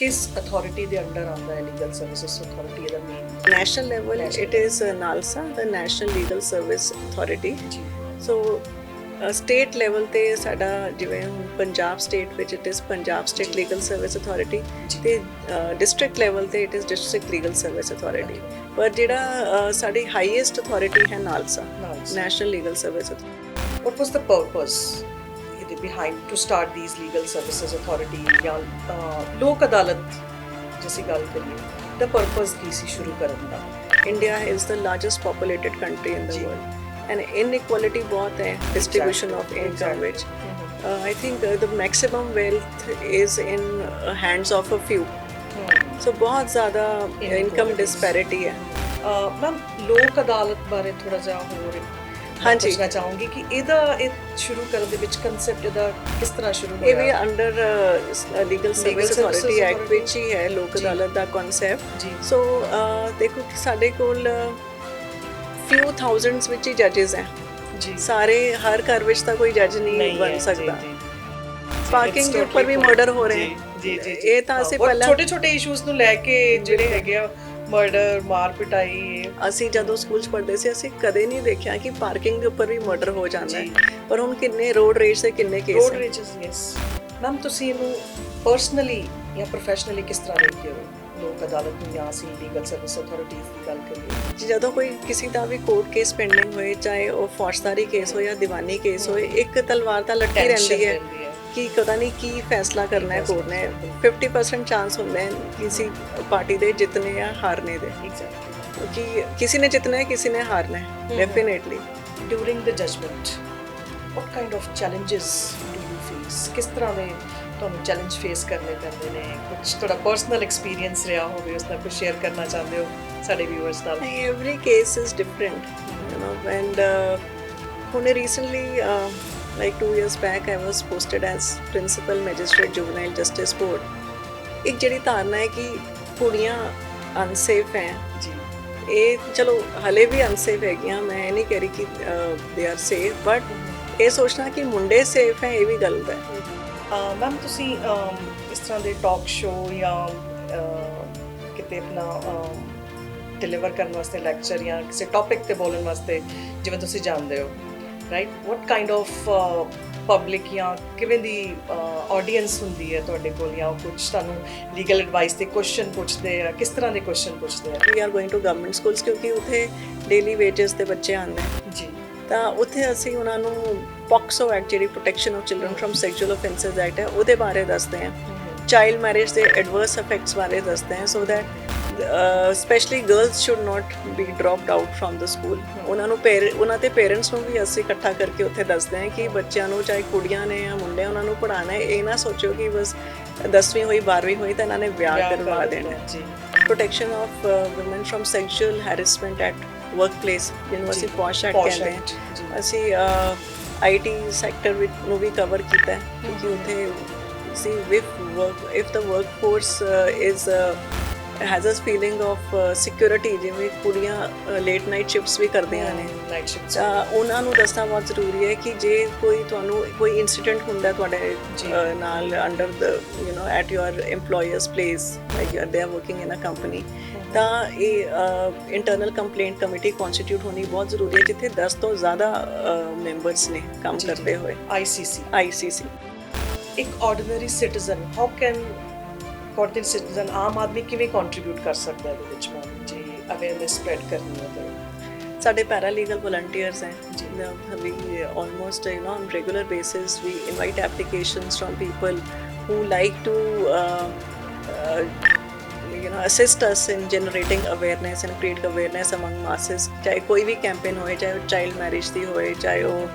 किस अथॉरिटी ਦੇ ਅੰਡਰ ਆਉਂਦਾ ਹੈ legal services authority the main? National level, it is NALSA, the National Legal Service Authority. ਜੀ So, state level ਤੇ ਸਾਡਾ ਜਿਵੇਂ ਹੁਣ ਪੰਜਾਬ ਸਟੇਟ ਵਿੱਚ it is ਪੰਜਾਬ State ਜੀ। Legal Service Authority ਜੀ। ਤੇ district level ਤੇ it is District Legal Service Authority. ਪਰ ਜਿਹੜਾ ਸਾਡੀ highest authority ਹੈ NALSA, National Legal Service Authority. what was the purpose behind to start these legal services authority ਜਾਂ ਲੋਕ ਅਦਾਲਤ ਜਿਸੀ ਗੱਲ ਕਰੀਏ ਦਾ ਪਰਪਸ ਕੀ ਸੀ ਸ਼ੁਰੂ ਕਰਨ ਦਾ? India is the largest populated country in the ਜੀ। world and inequality ਬਹੁਤ ਹੈ distribution of income ਵਿੱਚ. I think the maximum wealth is in hands of a few. So ਬਹੁਤ ਜ਼ਿਆਦਾ income disparity ਹੈ. ਮੈਮ ਲੋਕ ਅਦਾਲਤ ਬਾਰੇ ਥੋੜਾ ਜਿਹਾ ਹੋਰ ਹਾਂਜੀ। ਪੁੱਛਣਾ ਚਾਹੂੰਗੀ ਕਿ ਇਹ ਸ਼ੁਰੂ ਕਰਨ ਦੇ ਵਿੱਚ ਕਨਸੈਪਟ ਇਹਦਾ ਕਿਸ ਤਰ੍ਹਾਂ ਸ਼ੁਰੂ ਇਹ ਵੀ ਹੋਇਆ? Under legal service Services authority act Authority ਵਿੱਚ ਹੀ ਹੈ ਲੋਕ ਜੀ। ਅਦਾਲਤ ਦਾ ਕਨਸੈਪਟ. ਜੀ ਸੋ ਦੇਖੋ ਕਿ ਸਾਡੇ ਕੋਲ few thousands ਵਿੱਚ ਹੀ ਜੱਜਸ ਹੈ. ਜੀ ਸਾਰੇ ਹਰ ਘਰ ਵਿੱਚ ਤਾਂ ਕੋਈ ਜੱਜ ਨਹੀਂ ਬਣ ਸਕਦਾ. ਪਾਰਕਿੰਗ ਦੇ ਉੱਪਰ ਵੀ ਮਰਡਰ ਹੋ ਰਹੇ ਜੀ ਇਹ ਤਾਂ ਅਸੀਂ ਪਹਿਲਾਂ ਛੋਟੇ ਛੋਟੇ ਇਸ਼ੂਜ਼ ਨੂੰ ਲੈ ਕੇ ਜਿਹੜੇ ਹੈਗੇ ਆ ਮਰਡਰ ਮਾਰ ਪਿਟਾਈ ਅਸੀਂ ਜਦੋਂ ਸਕੂਲ 'ਚ ਪੜ੍ਹਦੇ ਸੀ ਅਸੀਂ ਕਦੇ ਨਹੀਂ ਦੇਖਿਆ ਕਿ ਪਾਰਕਿੰਗ ਦੇ ਉੱਪਰ ਵੀ ਮਰਡਰ ਹੋ ਜਾਂਦਾ ਜੀ। ਹੈ. ਪਰ ਹੁਣ ਕਿੰਨੇ ਰੋਡ ਰੇਜ ਦੇ ਕਿੰਨੇ case road rages yes ma'am ਤੁਸੀਂ ਇਹਨੂੰ ਪਰਸਨਲੀ ਜਾਂ ਪ੍ਰੋਫੈਸ਼ਨਲੀ ਕਿਸ ਤਰ੍ਹਾਂ ਦੇਖਦੇ ਹੋ ਲੋਕ ਅਦਾਲਤ ਨੂੰ ਜਾਂ ਅਸੀਂ ਲੀਗਲ ਸਰਵਿਸ ਅਥਾਰਟੀਜ਼ ਦੀ ਗੱਲ ਕਰੀਏ? ਜਦੋਂ ਕੋਈ ਕਿਸੇ ਦਾ ਵੀ ਕੋਰਟ ਕੇਸ ਪੈਂਡਿੰਗ ਹੋਏ ਚਾਹੇ ਉਹ ਫੌਜਦਾਰੀ ਕੇਸ ਹੋਏ ਜਾਂ ਦੀਵਾਨੀ ਕੇਸ ਹੋਏ ਇੱਕ ਤਲਵਾਰ ਤਾਂ ਲਟਕੀ ਰਹਿੰਦੀ ਹੈ ਕਿ ਪਤਾ ਨਹੀਂ ਕੀ ਫੈਸਲਾ ਕਰਨਾ ਹੈ ਕੋਰਟ ਨੇ. 50% ਚਾਂਸ ਹੁੰਦੇ ਹਨ ਕਿਸੇ ਪਾਰਟੀ ਦੇ ਜਿੱਤਨੇ ਜਾਂ ਹਾਰਨੇ ਦੇ ਕਿ ਕਿਸੇ ਨੇ ਜਿੱਤਣਾ ਹੈ ਕਿਸੇ ਨੇ ਹਾਰਨਾ ਹੈ definitely. During the judgment what kind of challenges do you face? ਕਿਸ ਤਰ੍ਹਾਂ ਦੇ ਤੁਹਾਨੂੰ ਚੈਲੰਜ ਫੇਸ ਕਰਨੇ ਪੈਂਦੇ ਨੇ? ਕੁਝ ਤੁਹਾਡਾ ਪਰਸਨਲ ਐਕਸਪੀਰੀਅੰਸ ਰਿਹਾ ਹੋਵੇ ਉਸ ਨਾਲ ਕੁਝ ਸ਼ੇਅਰ ਕਰਨਾ ਚਾਹੁੰਦੇ ਹੋ ਸਾਡੇ ਵਿਊਅਰਸ ਨਾਲ? Every case is different, you know, and ਹੁਣ recently like 2 years back I was posted as principal magistrate juvenile justice board. ਇੱਕ ਜਿਹੜੀ ਧਾਰਨਾ ਹੈ ਕਿ ਕੁੜੀਆਂ ਅਨਸੇਫ ਹੈ ਜੀ ਇਹ ਚਲੋ ਹਲੇ ਵੀ ਅਨਸੇਫ ਹੈਗੀਆਂ, ਮੈਂ ਇਹ ਨਹੀਂ ਕਹਿ ਰਹੀ ਕਿ ਦੇ ਆਰ ਸੇਫ, ਬਟ ਇਹ ਸੋਚਣਾ ਕਿ ਮੁੰਡੇ ਸੇਫ ਹੈ ਇਹ ਵੀ ਗਲਤ ਹੈ. ਮੈਮ ਤੁਸੀਂ ਇਸ ਤਰ੍ਹਾਂ ਦੇ ਟਾਕ ਸ਼ੋਅ ਜਾਂ ਕਿਤੇ ਆਪਣਾ ਡਿਲੀਵਰ ਕਰਨ ਵਾਸਤੇ ਲੈਕਚਰ ਜਾਂ ਕਿਸੇ ਟੌਪਿਕ ਤੇ ਬੋਲਣ ਵਾਸਤੇ ਜਿਵੇਂ ਤੁਸੀਂ ਜਾਣਦੇ ਹੋ right, what kind of public ਜਾਂ ਕਿਵੇਂ ਦੀ ਆਡੀਅנס ਹੁੰਦੀ ਹੈ ਤੁਹਾਡੇ ਕੋਲ ਜਾਂ ਕੁਝ ਤੁਹਾਨੂੰ ਲੀਗਲ ਐਡਵਾਈਸ ਤੇ ਕੁਐਸਚਨ ਪੁੱਛਦੇ ਆ? ਕਿਸ ਤਰ੍ਹਾਂ ਦੇ ਕੁਐਸਚਨ ਪੁੱਛਦੇ ਆ? We are going to government schools ਕਿਉਂਕਿ ਉੱਥੇ ਡੇਲੀ ਵੇਜਸ ਦੇ ਬੱਚੇ ਆਉਂਦੇ ਜੀ ਤਾਂ ਉੱਥੇ ਅਸੀਂ ਉਹਨਾਂ ਨੂੰ ਪੋਕਸੋ ਐਕਟ ਜਿਹੜੀ protection of children from sexual offences act ਹੈ ਉਹਦੇ ਬਾਰੇ ਦੱਸਦੇ ਹਾਂ, ਚਾਈਲਡ ਮੈਰਿਜ ਦੇ ਐਡਵਰਸ ਇਫੈਕਟਸ ਬਾਰੇ ਦੱਸਦੇ ਹਾਂ so that specially girls should not be dropped out from the school. ਉਹਨਾਂ ਨੂੰ ਉਹਨਾਂ ਦੇ ਪੇਰੈਂਟਸ ਨੂੰ ਵੀ ਅਸੀਂ ਇਕੱਠਾ ਕਰਕੇ ਉੱਥੇ ਦੱਸਦੇ ਹਾਂ ਕਿ ਬੱਚਿਆਂ ਨੂੰ ਚਾਹੇ ਕੁੜੀਆਂ ਨੇ ਜਾਂ ਮੁੰਡੇ ਉਹਨਾਂ ਨੂੰ ਪੜ੍ਹਾਉਣਾ ਹੈ. ਇਹ ਨਾ ਸੋਚੋ ਕਿ ਬਸ 10ਵੀਂ ਹੋਈ 12ਵੀਂ ਹੋਈ ਤਾਂ ਇਹਨਾਂ ਨੇ ਵਿਆਹ ਕਰਵਾ ਦੇਣਾ. ਜੀ protection of women from sexual harassment at workplace ਜਿਹਨੂੰ ਅਸੀਂ ਪੌਸ਼ ਐਕਟ ਕਹਿੰਦੇ ਹਾਂ. ਅਸੀਂ IT ਸੈਕਟਰ ਵਿੱਚ ਨੂੰ ਵੀ ਕਵਰ ਕੀਤਾ ਹੈ ਕਿਉਂਕਿ ਉੱਥੇ ਸੀ if the workforce is has a feeling of security ਜਿਵੇਂ ਕੁੜੀਆਂ ਲੇਟ ਨਾਈਟ ਸ਼ਿਫਟਸ ਵੀ ਕਰਦੀਆਂ ਨੇ ਨਾਈਟ ਸ਼ਿਫਟਸ ਤਾਂ ਉਹਨਾਂ ਨੂੰ ਦੱਸਣਾ ਬਹੁਤ ਜ਼ਰੂਰੀ ਹੈ ਕਿ ਜੇ ਤੁਹਾਨੂੰ ਕੋਈ ਇਨਸੀਡੈਂਟ ਹੁੰਦਾ ਤੁਹਾਡੇ ਨਾਲ under the at your EMPLOYER'S place like they are working in a company ਤਾਂ ਇਹ ਇੰਟਰਨਲ ਕੰਪਲੇਂਟ ਕਮੇਟੀ ਕਨਸਟੀਟਿਊਟ ਹੋਣੀ ਬਹੁਤ ਜ਼ਰੂਰੀ ਹੈ ਜਿੱਥੇ 10 ਤੋਂ ਜ਼ਿਆਦਾ ਮੈਂਬਰਸ ਨੇ ਕੰਮ ਕਰਦੇ ਹੋਏ. ICC ਇੱਕ ordinary citizen how can ordinary citizen ਆਮ ਆਦਮੀ ਕਿਵੇਂ ਕੰਟਰੀਬਿਊਟ ਕਰ ਸਕਦਾ ਇਹਦੇ ਵਿੱਚ ਮੈਮ ਜੇ ਅਵੇਅਰਨੈਸ ਸਪਰੈਡ ਕਰਨੀ ਹੈ ਤਾਂ? ਸਾਡੇ ਪੈਰਾਲੀਗਲ ਵਲੰਟੀਅਰਸ ਹੈ we almost on regular basis we invite applications from people who like to assist us in generating awareness and create awareness among masses. ਚਾਹੇ ਕੋਈ ਵੀ ਕੈਂਪੇਨ ਹੋਏ, ਚਾਹੇ ਉਹ ਚਾਈਲਡ ਮੈਰਿਜ ਦੀ ਹੋਏ, ਚਾਹੇ ਉਹ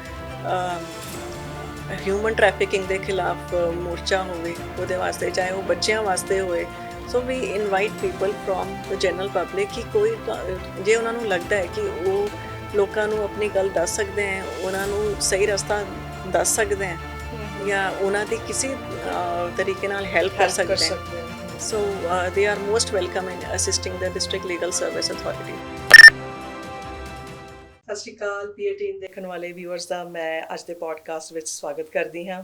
ਹਿਊਮਨ ਟ੍ਰੈਫਿਕਿੰਗ ਦੇ ਖਿਲਾਫ ਮੋਰਚਾ ਹੋਵੇ ਉਹਦੇ ਵਾਸਤੇ, ਚਾਹੇ ਉਹ ਬੱਚਿਆਂ ਵਾਸਤੇ ਹੋਏ. So we invite people from the general public ਕਿ ਕੋਈ ਜੇ ਉਹਨਾਂ ਨੂੰ ਲੱਗਦਾ ਹੈ ਕਿ ਉਹ ਲੋਕਾਂ ਨੂੰ ਆਪਣੀ ਗੱਲ ਦੱਸ ਸਕਦੇ ਹੈ, ਉਹਨਾਂ ਨੂੰ ਸਹੀ ਰਸਤਾ ਦੱਸ ਸਕਦੇ ਹੈ ਜਾਂ ਉਹਨਾਂ ਦੀ ਕਿਸੇ ਤਰੀਕੇ ਨਾਲ ਹੈਲਪ ਕਰ ਸਕਦੇ ਹੈ. So they are most welcome in assisting the District Legal Service Authority. ਸਤਿ ਸ਼੍ਰੀ ਅਕਾਲ PA ਦੇਖਣ ਵਾਲੇ ਵਿਊਅਰਸ ਦਾ ਮੈਂ ਅੱਜ ਦੇ ਪੋਡਕਾਸਟ ਵਿੱਚ ਸਵਾਗਤ ਕਰਦੀ ਹਾਂ.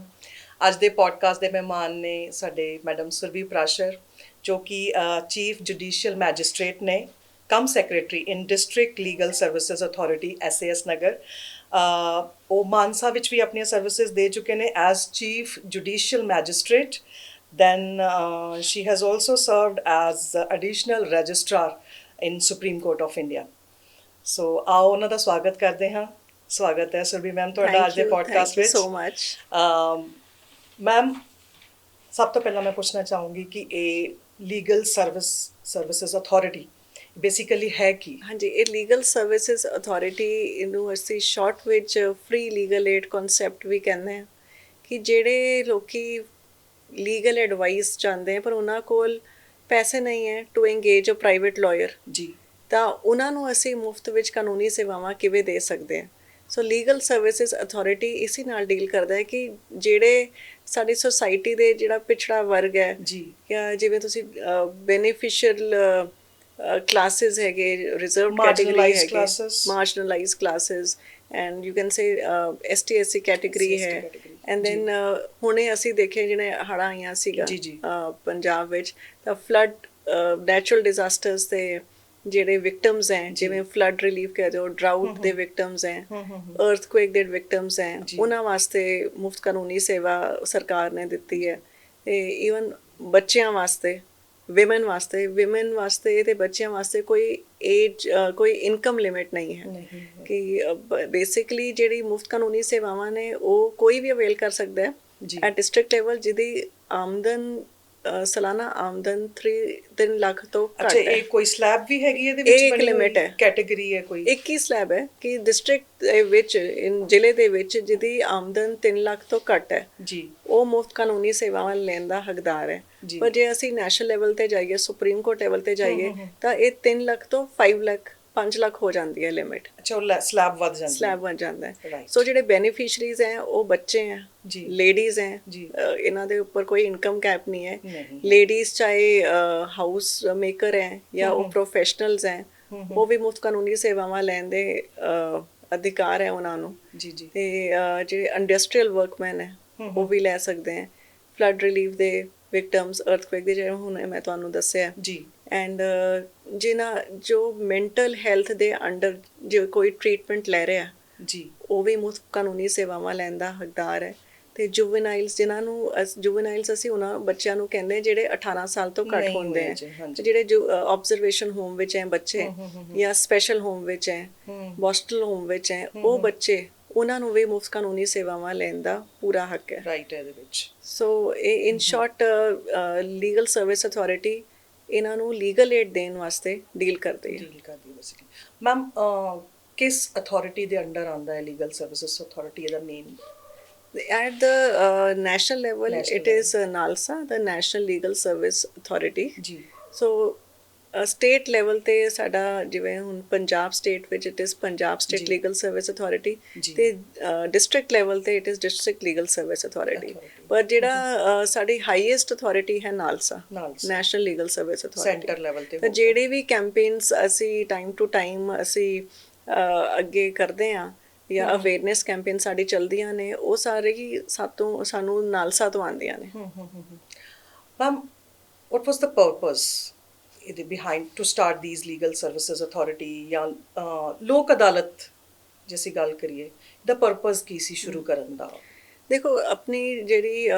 ਅੱਜ ਦੇ ਪੋਡਕਾਸਟ ਦੇ ਮਹਿਮਾਨ ਨੇ ਸਾਡੇ ਮੈਡਮ ਸੁਰਭੀ ਪਰਾਸ਼ਰ ਜੋ ਕਿ ਚੀਫ ਜੁਡੀਸ਼ੀਅਲ ਮੈਜਿਸਟ੍ਰੇਟ ਨੇ cum secretary in district legal services authority SAS ਨਗਰ। ਉਹ ਮਾਨਸਾ ਵਿੱਚ ਵੀ ਆਪਣੀਆਂ ਸਰਵਿਸਿਜ਼ ਦੇ ਚੁੱਕੇ ਨੇ as chief judicial magistrate. Then she has also served as additional registrar in Supreme Court of India. So ਆਓ ਉਹਨਾਂ ਦਾ ਸਵਾਗਤ ਕਰਦੇ ਹਾਂ। ਸਵਾਗਤ ਹੈ ਸੁਰਭੀ ਮੈਮ ਤੁਹਾਡਾ ਅੱਜ ਦੇ ਪੋਡਕਾਸਟ ਵਿੱਚ। Thank you so much. Ma'am ਸਭ ਤੋਂ ਪਹਿਲਾਂ ਮੈਂ ਪੁੱਛਣਾ ਚਾਹੂੰਗੀ ਕਿ ਇਹ ਲੀਗਲ ਸਰਵਿਸਿਜ਼ ਅਥਾਰਟੀ ਬੇਸਿਕਲੀ ਹੈ ਕੀ? ਹਾਂਜੀ, ਇਹ ਲੀਗਲ ਸਰਵਿਸਿਜ਼ ਅਥਾਰਟੀ ਇਹਨੂੰ ਅਸੀਂ ਸ਼ਾਰਟ ਵਿੱਚ ਫ੍ਰੀ ਲੀਗਲ ਏਡ ਕਨਸੈਪਟ ਵੀ ਕਹਿੰਦੇ ਹਾਂ ਕਿ ਜਿਹੜੇ ਲੋਕੀ ਲੀਗਲ ਐਡਵਾਈਸ ਚਾਹੁੰਦੇ ਆ ਪਰ ਉਹਨਾਂ ਕੋਲ ਪੈਸੇ ਨਹੀਂ ਹੈ to engage a private lawyer ਜੀ, ਤਾਂ ਉਹਨਾਂ ਨੂੰ ਅਸੀਂ ਮੁਫਤ ਵਿੱਚ ਕਾਨੂੰਨੀ ਸੇਵਾਵਾਂ ਕਿਵੇਂ ਦੇ ਸਕਦੇ ਹਾਂ। ਸੋ ਲੀਗਲ ਸਰਵਿਸਿਜ਼ ਅਥਾਰਟੀ ਇਸੇ ਨਾਲ ਡੀਲ ਕਰਦਾ ਹੈ ਕਿ ਜਿਹੜੇ ਸਾਡੀ ਸੋਸਾਇਟੀ ਦੇ ਜਿਹੜਾ ਪਿਛੜਾ ਵਰਗ ਹੈ ਜੀ, ਜਾਂ ਜਿਵੇਂ ਤੁਸੀਂ ਬੈਨੀਫੀਸ਼ੀਅਲ ਕਲਾਸਿਸ ਹੈਗੇ, ਰਿਜ਼ਰਵ ਕੈਟੇਗਰੀ Marginalized ਹੈਗੇ, classes. Marginalize classes and you can say ST category SC ਹੈ। category, ਐਂਡ ਦੈਨ ਹੁਣੇ ਅਸੀਂ ਦੇਖੇ ਜਿਹੜੇ ਹੜ੍ਹਾਂ ਆਈਆਂ ਸੀਗਾ ਜੀ, ਜੀ। ਪੰਜਾਬ ਵਿੱਚ, ਤਾਂ ਫਲੱਡ ਨੈਚੁਰਲ ਡਿਜ਼ਾਸਟਰਸ ਦੇ ਜਿਹੜੇ ਵਿਕਟਮਸ ਹੈ, ਜਿਵੇਂ ਫਲੱਡ ਰਿਲੀਫ ਕਹਿ ਦਿਓ, ਡਰਾਊਟ ਦੇ ਵਿਕਟਮਸ ਹੈ, ਅਰਥਕੁਏਕ ਦੇ ਵਿਕਟਮਸ ਹੈ, ਉਹਨਾਂ ਵਾਸਤੇ ਮੁਫਤ ਕਾਨੂੰਨੀ ਸੇਵਾ ਸਰਕਾਰ ਨੇ ਦਿੱਤੀ ਹੈ। ਤੇ ਈਵਨ ਬੱਚਿਆਂ ਵਾਸਤੇ, ਵਿਮਨ ਵਾਸਤੇ ਤੇ ਬੱਚਿਆਂ ਵਾਸਤੇ ਕੋਈ ਏਜ ਕੋਈ ਇਨਕਮ ਲਿਮਿਟ ਨਹੀਂ ਹੈ ਕਿ ਬੇਸਿਕਲੀ ਜਿਹੜੀ ਮੁਫਤ ਕਾਨੂੰਨੀ ਸੇਵਾਵਾਂ ਨੇ ਉਹ ਕੋਈ ਵੀ ਅਵੇਲ ਕਰ ਸਕਦਾ ਹੈ ਐਟ ਡਿਸਟ੍ਰਿਕਟ ਲੈਵਲ ਜਿਹਦੀ ਆਮਦਨ ਸਾਲਾਨਾ ਆਮਦਨ 3 ਲੱਖ ਤੋਂ ਘੱਟ ਅੱਛਾ, ਹੈ। ਇਹ ਕੋਈ ਸਲੈਬ ਵੀ ਹੈਗੀ ਇਹਦੇ ਇਹ ਵਿੱਚ? ਇੱਕ ਬਣੀ ਹੋਈ ਲਿਮਿਟ ਹੈ, ਕੈਟੇਗਰੀ ਹੈ ਕੋਈ? ਇੱਕ ਹੀ ਸਲੈਬ ਹੈ ਕਿ ਡਿਸਟ੍ਰਿਕਟ ਦੇ ਵਿੱਚ ਜ਼ਿਲ੍ਹੇ ਦੇ ਵਿੱਚ ਜਿਹਦੀ ਆਮਦਨ 3 ਲੱਖ ਤੋਂ ਘੱਟ ਹੈ ਜੀ, ਉਹ ਮੁਫਤ ਕਾਨੂੰਨੀ ਸੇਵਾਵਾਂ ਲੈਣ ਦਾ ਹੱਕਦਾਰ ਹੈ। ਜੀ। ਪਰ ਜੇ ਅਸੀਂ ਨੈਸ਼ਨਲ ਲੈਵਲ ਤੇ ਜਾਈਏ, ਸੁਪਰੀਮ ਕੋਰਟ ਲੈਵਲ ਤੇ ਜਾਈਏ, ਤਾਂ ਇਹ 3 ਲੱਖ ਤੋਂ 5 ਲੱਖ ਹੋ ਜਾਂਦੀ ਹੈ ਲਿਮਿਟ। ਅੱਛਾ, ਉਹ ਸਲੈਬ ਵੱਧ ਜਾਂਦੀ ਹੈ। ਸਲੈਬ ਬਣ ਜਾਂਦਾ ਹੈ। Right. ਸੋ ਜਿਹੜੇ ਬੈਨੀਫੀਸ਼ਰੀਜ਼ ਹੈ ਉਹ ਬੱਚੇ ਹੈ, ਜੀ, ਲੇਡੀਜ਼ ਹੈ, ਜੀ। ਇਹਨਾਂ ਦੇ ਉੱਪਰ ਕੋਈ ਇਨਕਮ ਕੈਪ ਨਹੀਂ ਹੈ। ਨਹੀਂ। ਲੇਡੀਜ਼ ਚਾਹੇ ਹਾਊਸ ਮੇਕਰ ਹੈ ਜਾਂ ਉਹ ਪ੍ਰੋਫੈਸ਼ਨਲਸ ਹੈ, ਉਹ ਵੀ ਮੁਫਤ ਕਾਨੂੰਨੀ ਸੇਵਾਵਾਂ ਲੈਣ ਦੇ ਅਧਿਕਾਰ ਹੈ ਉਹਨਾਂ ਨੂੰ। ਜੀ, ਜੀ, ਤੇ ਜਿਹੜੇ ਇੰਡਸਟਰੀਅਲ ਵਰਕਮੈਨ ਹੈ ਉਹ ਵੀ ਲੈ ਸਕਦੇ ਹੈ। ਫਲੱਡ ਰਿਲੀਫ ਦੇ ਵਿਕਟਮਸ, ਅਰਥਕੁਏਕ ਦੇ, ਜਿਹੜੇ ਹੁਣ ਮੈਂ ਤੁਹਾਨੂੰ ਦੱਸਿਆ। ਜੀ, ਐਂਡ ਜਿਨ੍ਹਾਂ ਜੋ ਮੈਂਟਲ ਹੈਲਥ ਦੇ ਅੰਡਰ ਜੇ ਕੋਈ ਟ੍ਰੀਟਮੈਂਟ ਲੈ ਰਿਹਾ ਜੀ, ਉਹ ਵੀ ਮੁਫਤ ਕਾਨੂੰਨੀ ਸੇਵਾਵਾਂ ਲੈਣ ਦਾ ਹੱਕਦਾਰ ਹੈ। ਤੇ ਜੁਵੇਨਾਈਲਸ, ਜਿਨ੍ਹਾਂ ਨੂੰ ਜੁਵੇਨਾਈਲਸ ਅਸੀਂ ਉਹਨਾਂ ਬੱਚਿਆਂ ਨੂੰ ਕਹਿੰਦੇ ਜਿਹੜੇ 18 ਸਾਲ ਤੋਂ ਘੱਟ ਨਹੀਂ ਹੁੰਦੇ ਹੋਏ ਹੈ, ਜੀ, ਹਾਂਜੀ। ਜਿਹੜੇ ਜੋ ਆਬਜ਼ਰਵੇਸ਼ਨ ਹੋਮ ਵਿੱਚ ਹੈ ਬੱਚੇ ਜਾਂ ਸਪੈਸ਼ਲ ਹੋਮ ਵਿੱਚ ਹੈ, ਹੋਸਟਲ ਹੋਮ ਵਿੱਚ ਹੈ, ਉਹ ਬੱਚੇ, ਉਹਨਾਂ ਨੂੰ ਵੀ ਮੁਫਤ ਕਾਨੂੰਨੀ ਸੇਵਾਵਾਂ ਲੈਣ ਦਾ ਪੂਰਾ ਹੱਕ ਹੈ। ਰਾਈਟ ਹੈ ਇਹਦੇ ਵਿੱਚ। ਸੋ ਇਹ ਇਨ ਸ਼ਾਰਟ ਲੀਗਲ ਸਰਵਿਸ ਅਥਾਰਟੀ ਇਹਨਾਂ ਨੂੰ ਲੀਗਲ ਏਡ ਦੇਣ ਵਾਸਤੇ ਡੀਲ ਕਰਦੀ ਹੈ। ਡੀਲ ਕਰਦੀ ਹੈ ਬੇਸਿਕਲੀ। ਮੈਮ ਕਿਸ ਅਥਾਰਟੀ ਦੇ ਅੰਡਰ ਆਉਂਦਾ ਹੈ ਲੀਗਲ ਸਰਵਿਸਿਜ਼ ਅਥਾਰਟੀ? ਇਹਦਾ main At the national level, it is NALSA, the National Legal Service Authority. ਜੀ, So, state level ਤੇ ਸਾਡਾ ਜਿਵੇਂ ਹੁਣ ਪੰਜਾਬ ਸਟੇਟ ਵਿੱਚ it is ਪੰਜਾਬ State ਜੀ। Legal Service Authority, ਜੀ। ਤੇ district level ਤੇ it is District Legal Service Authority. ਪਰ ਜਿਹੜਾ ਸਾਡੀ ਹਾਈਐਸਟ ਅਥਾਰਟੀ ਹੈ NALSA, NALSA, National Legal Service Authority। Centre level ਤੇ ਤਾਂ ਜਿਹੜੇ ਵੀ ਕੈਂਪੇਨਸ ਅਸੀਂ ਟਾਈਮ ਟੂ ਟਾਈਮ ਅਸੀਂ ਅੱਗੇ ਕਰਦੇ ਹਾਂ ਜਾਂ ਅਵੇਅਰਨੈਸ ਕੈਂਪੇਨ ਸਾਡੀ ਚੱਲਦੀਆਂ ਨੇ, ਉਹ ਸਾਰੇ ਹੀ ਸਾਨੂੰ ਨਾਲਸਾ ਤੋਂ ਆਉਂਦੀਆਂ ਨੇ। Ma'am what was the purpose ਇਹਦੇ behind to start these legal services authority ਜਾਂ ਲੋਕ ਅਦਾਲਤ ਜੇ ਅਸੀਂ ਗੱਲ ਕਰੀਏ, ਦਾ ਪਰਪਸ ਕੀ ਸੀ ਸ਼ੁਰੂ ਕਰਨ ਦਾ? ਦੇਖੋ, ਆਪਣੀ ਜਿਹੜੀ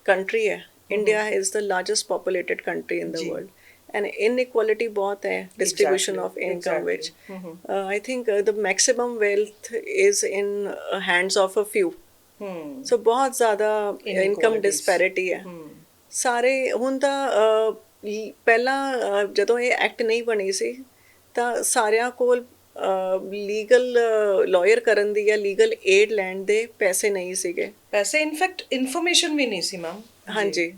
ਕੰਟਰੀ ਹੈ, India is the largest populated country in the ਜੀ। ਵਰਲਡ ਐਂਡ ਇਨਇਕੁਐਲਿਟੀ ਬਹੁਤ ਹੈ ਡਿਸਟ੍ਰੀਬਿਊਸ਼ਨ ਆਫ ਇਨਕਮ ਵਿੱਚ। I think the maximum wealth is in hands of a few. So ਬਹੁਤ ਜ਼ਿਆਦਾ ਇਨਕਮ ਡਿਸਪੈਰਿਟੀ ਹੈ। ਸਾਰੇ ਹੁਣ ਤਾਂ ਪਹਿਲਾਂ ਜਦੋਂ ਇਹ ਐਕਟ ਨਹੀਂ ਬਣੀ ਸੀ ਤਾਂ ਸਾਰਿਆਂ ਕੋਲ ਲੀਗਲ ਲਾਇਰ ਕਰਨ ਦੀ ਜਾਂ ਲੀਗਲ ਏਡ ਲੈਣ ਦੇ ਪੈਸੇ ਨਹੀਂ ਸੀਗੇ। ਪੈਸੇ, ਇਨਫੈਕਟ ਇਨਫੋਰਮੇਸ਼ਨ ਵੀ ਨਹੀਂ ਸੀ ਮੈਮ। ਹਾਂਜੀ।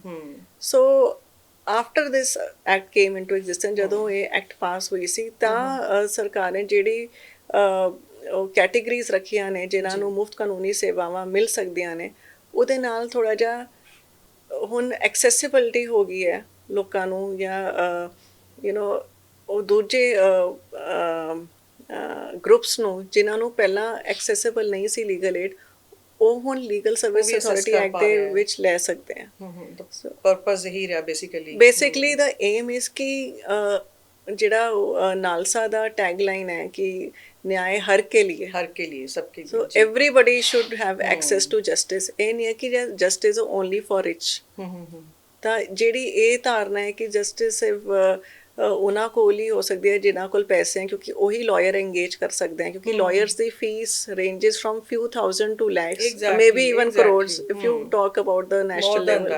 So after this act came into existence, ਜਦੋਂ ਇਹ ਐਕਟ ਪਾਸ ਹੋਈ ਸੀ ਤਾਂ ਸਰਕਾਰ ਨੇ ਜਿਹੜੀ ਕੈਟੇਗਰੀਜ਼ ਰੱਖੀਆਂ ਨੇ ਜਿਨ੍ਹਾਂ ਨੂੰ ਮੁਫਤ ਕਾਨੂੰਨੀ ਸੇਵਾਵਾਂ ਮਿਲ ਸਕਦੀਆਂ ਨੇ, ਉਹਦੇ ਨਾਲ ਥੋੜ੍ਹਾ ਜਿਹਾ ਹੁਣ ਐਕਸੈਸਿਬਿਲਿਟੀ ਹੋ ਗਈ ਹੈ ਲੋਕਾਂ ਨੂੰ, ਜਾਂ ਉਹ ਦੂਜੇ ਗਰੁੱਪਸ ਨੂੰ ਜਿਨ੍ਹਾਂ ਨੂੰ ਪਹਿਲਾਂ ਐਕਸੈਸਿਬਲ ਨਹੀਂ ਸੀ ਲੀਗਲ ਏਡ, ਉਹ ਹੁਣ ਲੀਗਲ ਸਰਵਿਸ ਵੀ assess ਅਥਾਰਟੀ ਕਰ ਐਕਟ ਪਾ ਦੇ ਰਿਹਾ ਹੈ। ਵਿੱਚ ਲੈ ਸਕਦੇ ਆ। ਪਰਪਸ ਇਹੀ ਰਿਹਾ ਬੇਸਿਕਲੀ। ਬੇਸਿਕਲੀ ਦਾ ਏਮ ਇਸ ਕਿ ਜਿਹੜਾ ਨਾਲਸਾ ਦਾ ਟੈਗਲਾਈਨ ਹੈ ਕਿ ਨਿਆਂ ਹਰ ਕੇ ਲਈ। ਹਰ ਕੇ ਲਈ, ਸਭ ਕੇ ਸੋ ਲਈ। Everybody should have access to justice. ਇਹ ਨਹੀਂ ਹੈ ਕਿ ਜਸਟਿਸ ਓਨਲੀ ਫॉर ਰਿਚ। ਤਾਂ ਜਿਹੜੀ ਇਹ ਧਾਰਨਾ ਹੈ ਕਿ ਜਸਟਿਸ ਸਿਰਫ ਉਹਨਾਂ ਕੋਲ ਹੀ ਹੋ ਸਕਦੀ ਹੈ ਜਿਨ੍ਹਾਂ ਕੋਲ ਪੈਸੇ ਹੈ, ਕਿਉਂਕਿ ਉਹੀ ਲਾਇਰ ਇੰਗੇਜ ਕਰ ਸਕਦੇ ਹੈ, ਕਿਉਂਕਿ ਲਾਇਰਸ ਦੀ fees ranges from few thousand to lakhs, maybe even crores if you talk about the national level.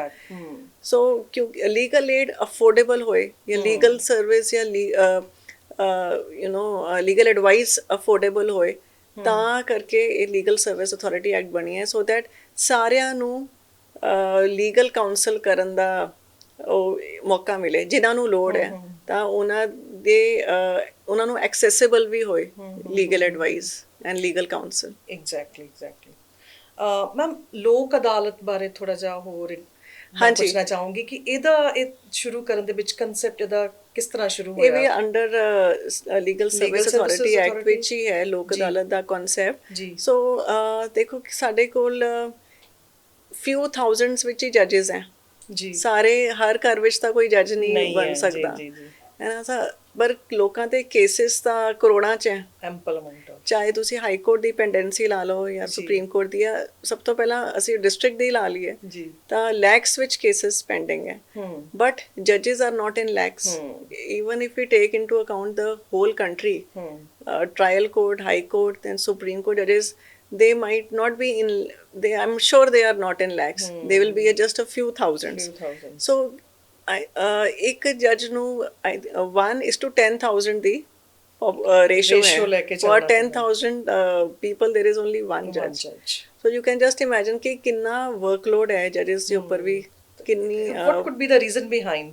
So ਕਿਉਂਕਿ ਲੀਗਲ ਏਡ ਅਫੋਰਡੇਬਲ ਹੋਏ ਜਾਂ ਲੀਗਲ ਸਰਵਿਸ ਜਾਂ ਲੀਗਲ ਐਡਵਾਈਸ ਅਫੋਰਡੇਬਲ ਹੋਏ, ਤਾਂ ਕਰਕੇ ਇਹ ਲੀਗਲ ਸਰਵਿਸ ਅਥਾਰਟੀ ਐਕਟ ਬਣੀ ਹੈ ਸੋ ਦੈਟ ਸਾਰਿਆਂ ਨੂੰ ਲੀਗਲ ਕਾਉਂਸਲ ਕਰਨ ਦਾ ਉਹ ਮੌਕਾ ਮਿਲੇ ਜਿਨ੍ਹਾਂ ਨੂੰ ਲੋੜ ਹੈ, ਤਾਂ ਉਹਨਾਂ ਨੂੰ ਐਕਸੈਸਿਬਲ ਵੀ ਹੋਏ legal advice and legal counsel. Exactly. Ma'am Lok Adalat ਬਾਰੇ ਥੋੜਾ ਜਿਹਾ ਹੋਰ ਪੁੱਛਣਾ ਚਾਹੂੰਗੀ ਕਿ ਇਹ ਸ਼ੁਰੂ ਕਰਨ ਦੇ ਵਿੱਚ ਕਨਸੈਪਟ ਇਹਦਾ ਕਿਸ ਤਰ੍ਹਾਂ ਸ਼ੁਰੂ ਹੋਇਆ? ਇਹ ਵੀ under legal service authority act ਵਿੱਚ ਹੀ ਹੈ ਲੋਕ ਅਦਾਲਤ ਦਾ ਕਨਸੈਪਟ। ਸੋ ਦੇਖੋ ਕਿ ਸਾਡੇ ਕੋਲ few thousands ਵਿੱਚ ਹੀ ਜੱਜਿਸ ਹੈ ਜੀ, ਸਾਰੇ ਹਰ ਘਰ ਵਿੱਚ ਤਾਂ ਕੋਈ ਜੱਜ ਨਹੀਂ ਬਣ ਸਕਦਾ ਹੈ ਨਾ, ਪਰ ਲੋਕਾਂ ਦੇ ਕੇਸਿਸ ਤਾਂ ਕਰੋੜਾਂ 'ਚ ਹੈ, ਐਂਪਲ ਅਮਾਉਂਟ। ਚਾਹੇ ਤੁਸੀਂ ਹਾਈ ਕੋਰਟ ਦੀ ਪੈਂਡੈਂਸੀ ਲਾ ਲਓ ਜਾਂ ਸੁਪਰੀਮ ਕੋਰਟ ਦੀ, ਜਾਂ ਸਭ ਤੋਂ ਪਹਿਲਾਂ ਅਸੀਂ ਡਿਸਟ੍ਰਿਕਟ ਦੀ ਲਾ ਲਈਏ ਤਾਂ ਲੈਕਸ ਵਿੱਚ ਕੇਸਿਸ ਪੈਂਡਿੰਗ ਹੈ, ਬਟ ਜੱਜਿਸ are not in lakhs. Even if you take into account the whole country, trial court, high court and Supreme Court ਜੱਜਿਸ, they might not be in, I'm sure they are not in lakhs, they will be just a few thousands. So ਇੱਕ ਜੱਜ ਨੂੰ 1:10,000 ਦੀ ratio ਹੈ, for 10,000 people there is only one judge. So you can just imagine ਕਿ ਕਿੰਨਾ workload ਹੈ ਜੱਜਿਸ ਦੇ ਉੱਪਰ ਵੀ, ਕਿੰਨੀ what could be the reason behind?